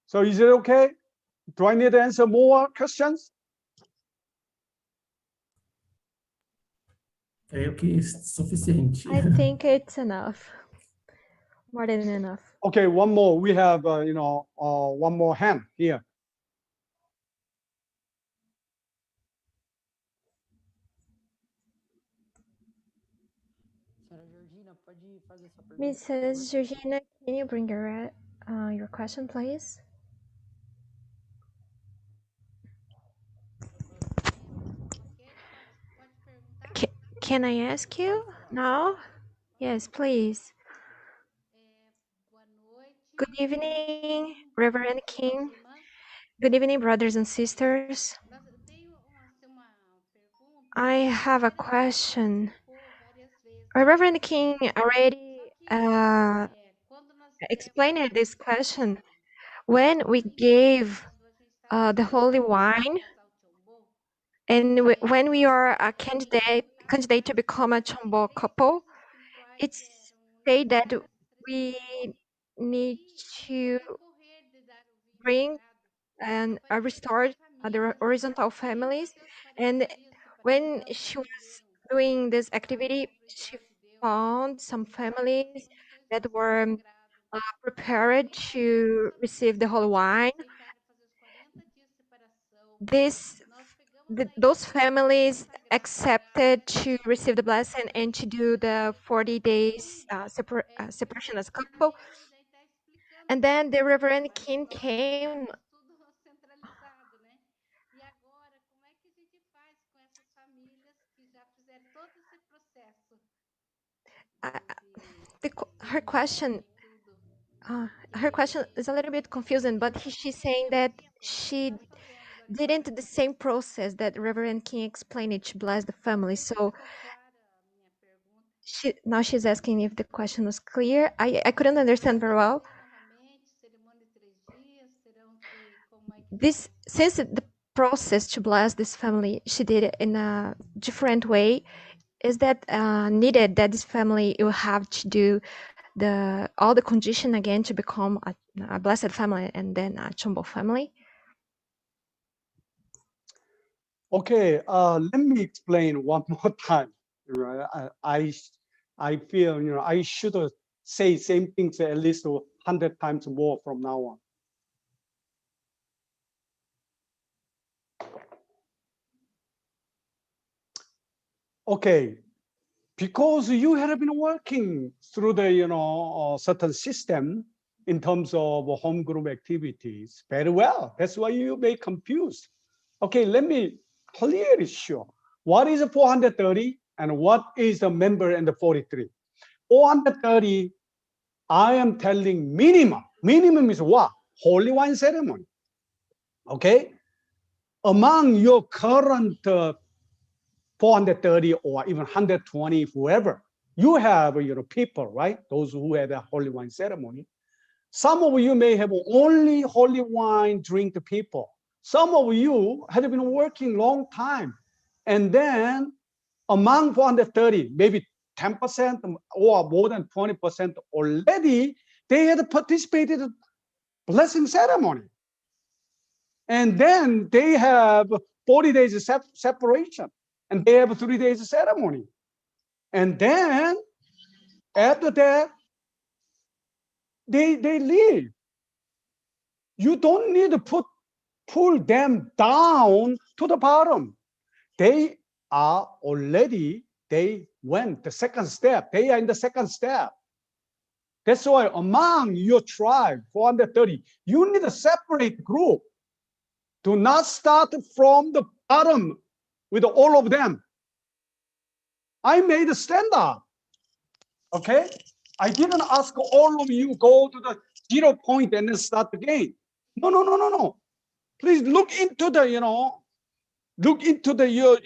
So is it okay? Do I need to answer more questions? Creio que é suficiente. I think it's enough. More than enough. Okay, one more. We have, one more hand here. Mrs. Georgina, can you bring your question, please? Can I ask you now? Yes, please. Good evening, Reverend King. Good evening, brothers and sisters. I have a question. Reverend King already explained this question. When we gave the holy wine, and when we are a candidate to become a Chombo couple, it's said that we need to bring and restore the horizontal families. And when she was doing this activity, she found some families that were prepared to receive the holy wine. Those families accepted to receive the blessing and to do the 40 days separation as a couple. And then the Reverend King came. Her question is a little bit confusing, but she's saying that she didn't the same process that Reverend King explained it to bless the family. So now she's asking if the question was clear. I couldn't understand very well. Since the process to bless this family, she did it in a different way. Is that needed that this family will have to do all the condition again to become a blessed family and then a Chombo family? Okay, let me explain one more time. I feel I should say same things at least 100 times more from now on. Okay, because you have been working through the certain system, in terms of home group activities very well. That's why you may confuse. Okay, let me clearly show what is 430 and what is the member and the 43. 430, I am telling minimum. Minimum is what? Holy wine ceremony. Okay? Among your current 430 or even 120, whoever, you have people, right? Those who had a holy wine ceremony. Some of you may have only holy wine drink people. Some of you had been working long time. And then among 430, maybe 10% or more than 20% already, they had participated in blessing ceremony. And then they have 40 days of separation. And they have 3 days of ceremony. And then after that, they leave. You don't need to pull them down to the bottom. They are already, they went the second step. They are in the second step. That's why among your tribe, 430, you need a separate group. Do not start from the bottom with all of them. I made a standard. Okay? I didn't ask all of you go to the 0 point and then start again. No. Please look into the, look into the your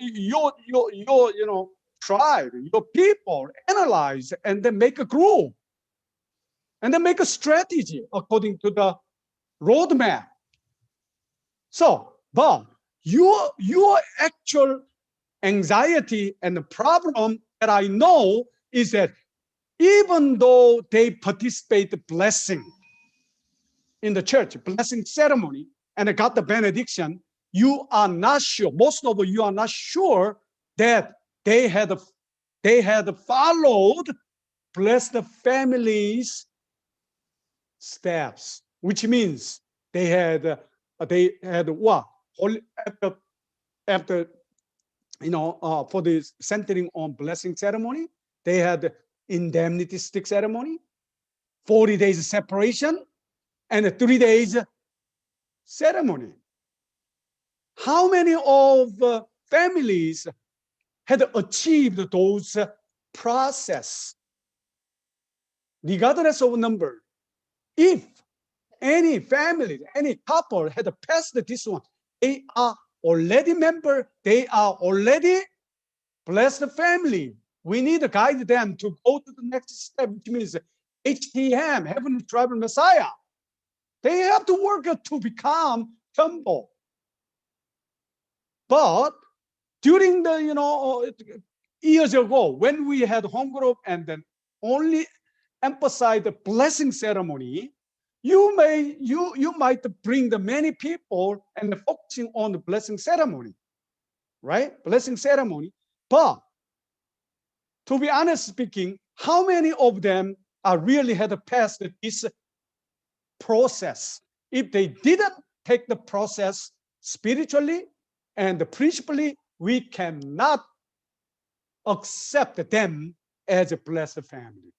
tribe, your people, analyze, and then make a group. And then make a strategy according to the roadmap. So, but your actual anxiety and the problem that I know is that even though they participate the blessing in the church, blessing ceremony, and got the benediction, you are not sure, most of you are not sure that they had followed blessed families steps, which means they had what? After for the centering on blessing ceremony, they had indemnity stick ceremony, 40 days separation, and 3 days ceremony. How many of families had achieved those process? Regardless of number, if any family, any couple had passed this one, they are already member, they are already blessed family. We need to guide them to go to the next step, which means HTM, Heavenly Tribal Messiah. They have to work to become temple. But during the years ago, when we had home group and then only emphasize the blessing ceremony, you might bring the many people and focusing on the blessing ceremony, right? Blessing ceremony. But to be honest speaking, how many of them are really had passed this process? If they didn't take the process spiritually and principally, we cannot accept them as a blessed family.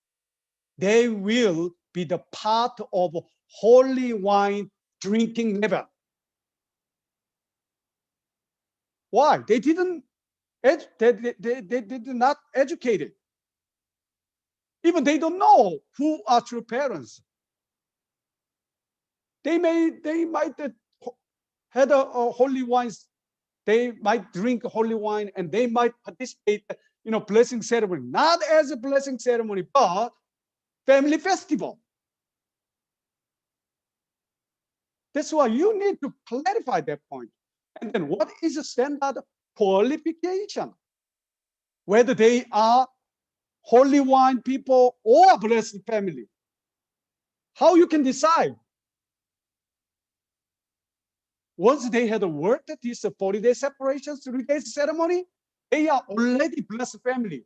They will be the part of holy wine drinking level. Why? They didn't, they did not educate it. Even they don't know who are true parents. They might had a holy wine. They might drink holy wine and they might participate, blessing ceremony, not as a blessing ceremony, but family festival. That's why you need to clarify that point. And then what is the standard qualification? Whether they are holy wine people or blessed family. How you can decide? Once they had worked this 40-day separation, 3 days ceremony, they are already blessed family.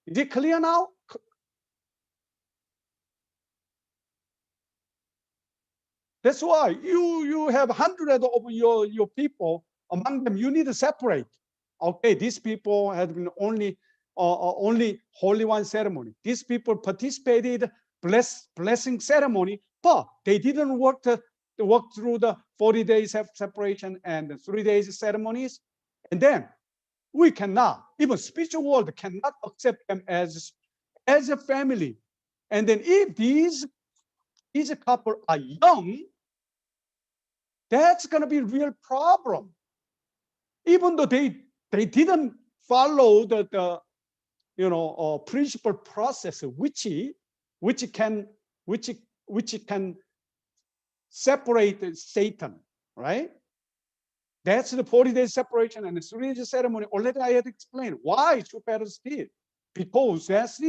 Is it clear now? That's why you have hundreds of your people. Among them, you need to separate. Okay, these people had been only holy wine ceremony. These people participated blessing ceremony, but they didn't work through the 40 days of separation and the 3 days ceremonies. And then we cannot, even spiritual world cannot accept them as a family. And then if these couple are young, that's going to be a real problem. Even though they didn't follow the principal process, which can separate Satan, right? That's the 40-day separation and the 3-day ceremony. Already I had explained why two parents did. Because that's,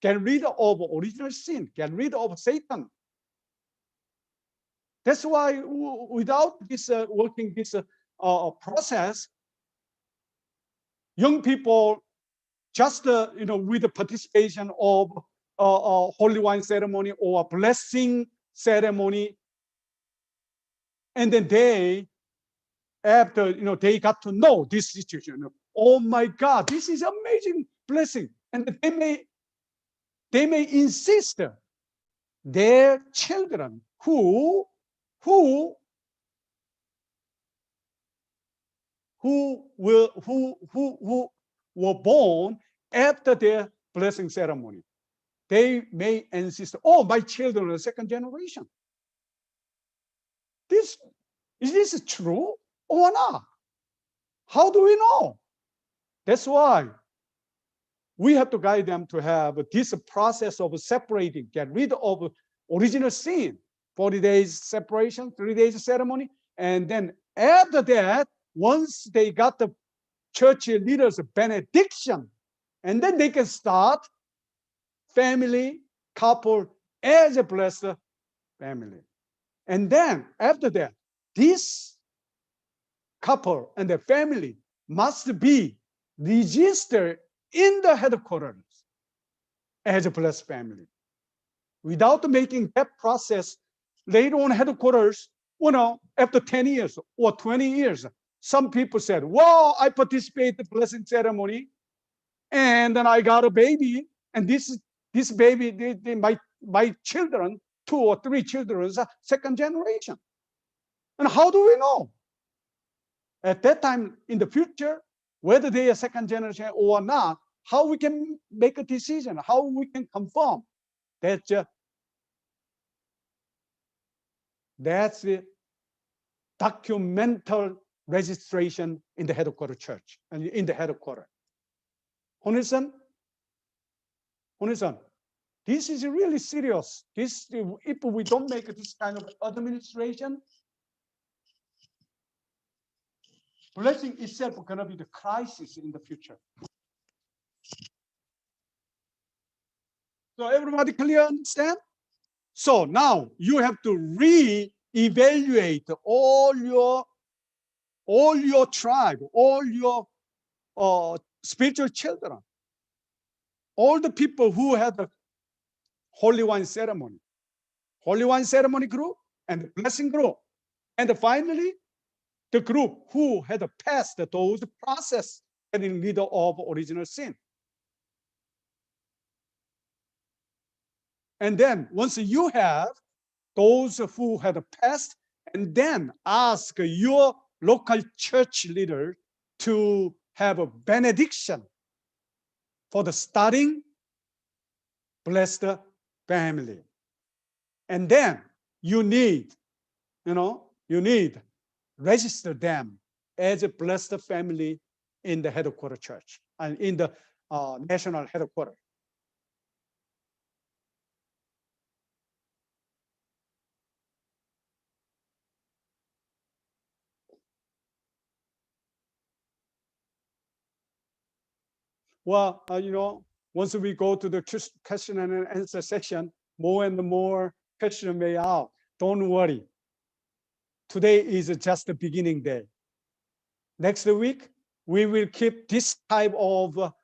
get rid of original sin, get rid of Satan. That's why without this working this process, young people just with the participation of holy wine ceremony or a blessing ceremony, and then they, after they got to know this situation, oh my God, this is amazing blessing, and they may insist their children who were born after their blessing ceremony. They may insist, oh, my children are second generation. Is this true or not? How do we know? That's why we have to guide them to have this process of separating, get rid of original sin, 40 days separation, 3 days ceremony. And then after that, once they got the church leaders' benediction, and then they can start family, couple as a blessed family. And then after that, this couple and the family must be registered in the headquarters as a blessed family. Without making that process later on headquarters, after 10 years or 20 years, some people said, well, I participate in the blessing ceremony and then I got a baby, and this baby, my children, 2 or 3 children, are second generation. And how do we know? At that time in the future, whether they are second generation or not, how we can make a decision, how we can confirm that that's the documental registration in the headquarter church and in the headquarter. Honison, this is really serious. If we don't make this kind of administration, blessing itself is going to be the crisis in the future. So everybody clear, understand? So now you have to re-evaluate all your tribe, all your spiritual children, all the people who had the holy wine ceremony group and the blessing group, and finally the group who had passed those process getting rid of original sin. And then once you have those who had passed, and then ask your local church leader to have a benediction for the starting blessed family. And then you need register them as a blessed family in the headquarter church and in the national headquarters. Well, once we go to the question and answer section, more and more questions may out. Don't worry. Today is just the beginning day. Next week, we will keep this type of,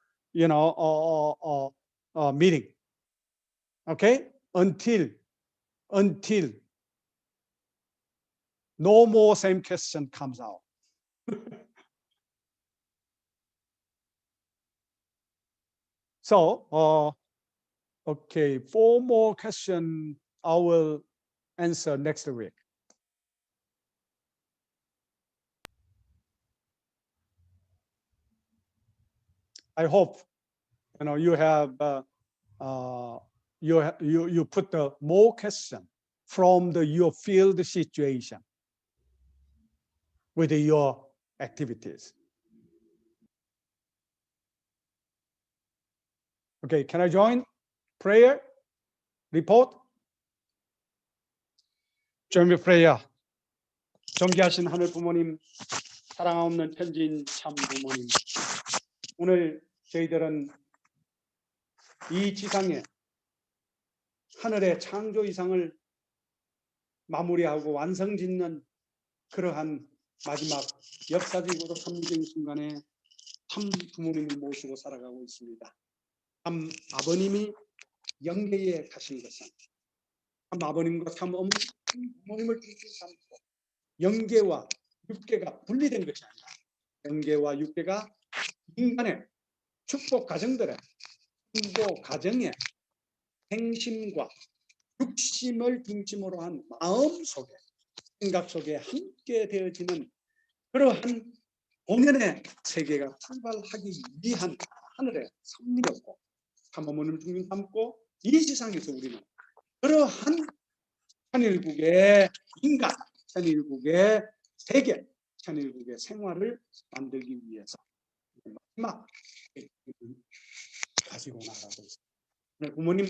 meeting. Okay? Until no more same question comes out. So Okay, 4 more questions I will answer next week. I hope you have you put the more question from your field situation with your activities. Okay, can I join prayer report? Join me prayer. 존귀하신 하늘 부모님, 사랑 없는 편지인 참 부모님, 오늘 저희들은 이 지상에 하늘의 창조 이상을 마무리하고 완성짓는 그러한 마지막 역사적이고도 참적인 순간에 참 부모님을 모시고 살아가고 있습니다. 참 아버님이 영계에 가신 것은 참 아버님과 참 부모님을 삼고 영계와 육계가 분리된 것이 아니라 영계와 육계가 인간의 축복 가정들의 행복 가정의 행심과 육심을 중심으로 한 마음 속에 생각 속에 함께 되어지는 그러한 공연의 세계가 출발하기 위한 하늘의 섭리였고 참 어머님을 중심 삼고 이 세상에서 우리는 그러한 천일국의 인간, 천일국의 세계, 천일국의 생활을 만들기 위해서 마지막 가지고 나가고 있습니다. 부모님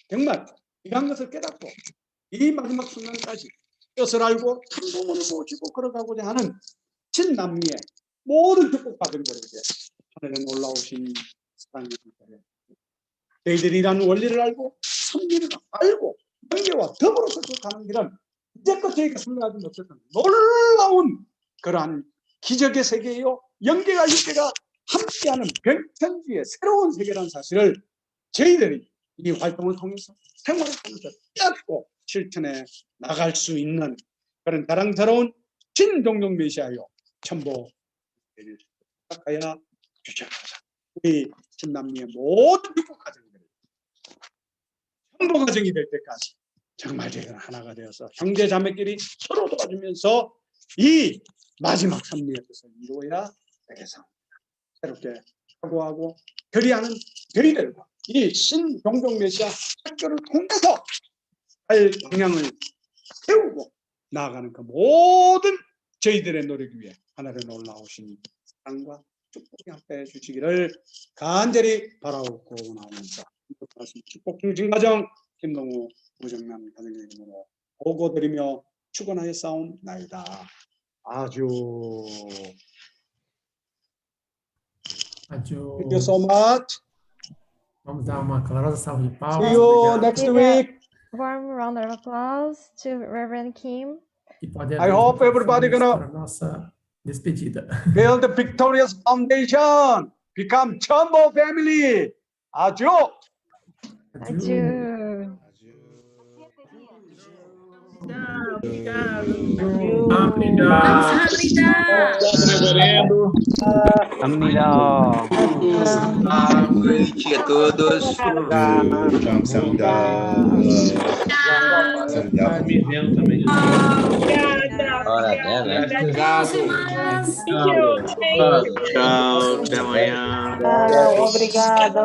정말 이러한 것을 깨닫고 이 마지막 순간까지 뜻을 알고 참 부모를 모시고 걸어가고자 하는 친남미의 모든 축복받은 자에게 하늘에 놀라우신 사랑의 주님, 저희들이라는 원리를 알고 섭리를 알고 영계와 더불어서 가는 길은 이제껏 저희가 생각하지 못했던 놀라운 그러한 기적의 세계요 영계와 육계가 함께하는 별천지의 새로운 세계라는 사실을 저희들이 이 활동을 통해서 생활을 통해서 깨닫고 실천해 나갈 수 있는 그런 자랑스러운 진동용 메시아요 천보 가야 주장하자. 우리 친남미의 모든 축복 가정들이 천보 가정이 될 때까지 정말 저희가 하나가 되어서 형제 자매끼리 서로 도와주면서 이 마지막 섭리의 뜻을 이루어야 되겠습니다. 새롭게 사고하고 결의하는 저희들과 이 신종종 메시아 학교를 통해서 할 방향을 세우고 나아가는 그 모든 저희들의 노력 위에 하나를 놀라우신 사랑과 축복이 함께해 주시기를 간절히 바라옵고 나오면서 축복 중심 가정 김동우 무정남 가정의 이름으로 보고드리며 축원하여 싸움나이다. 아주 Adio. Thank you so much. Vamos dar uma calorosa salva de palmas. See you Obrigado. next Give week. a warm round of applause to Reverend Kim. E pode I hope everybody gonna para nossa despedida. build the victorious foundation. Become Chumbo family. 아주. Adieu. Kamnida. Boa noite a todos. Me vendo também. Hora dela. Tchau, até amanhã. Obrigado.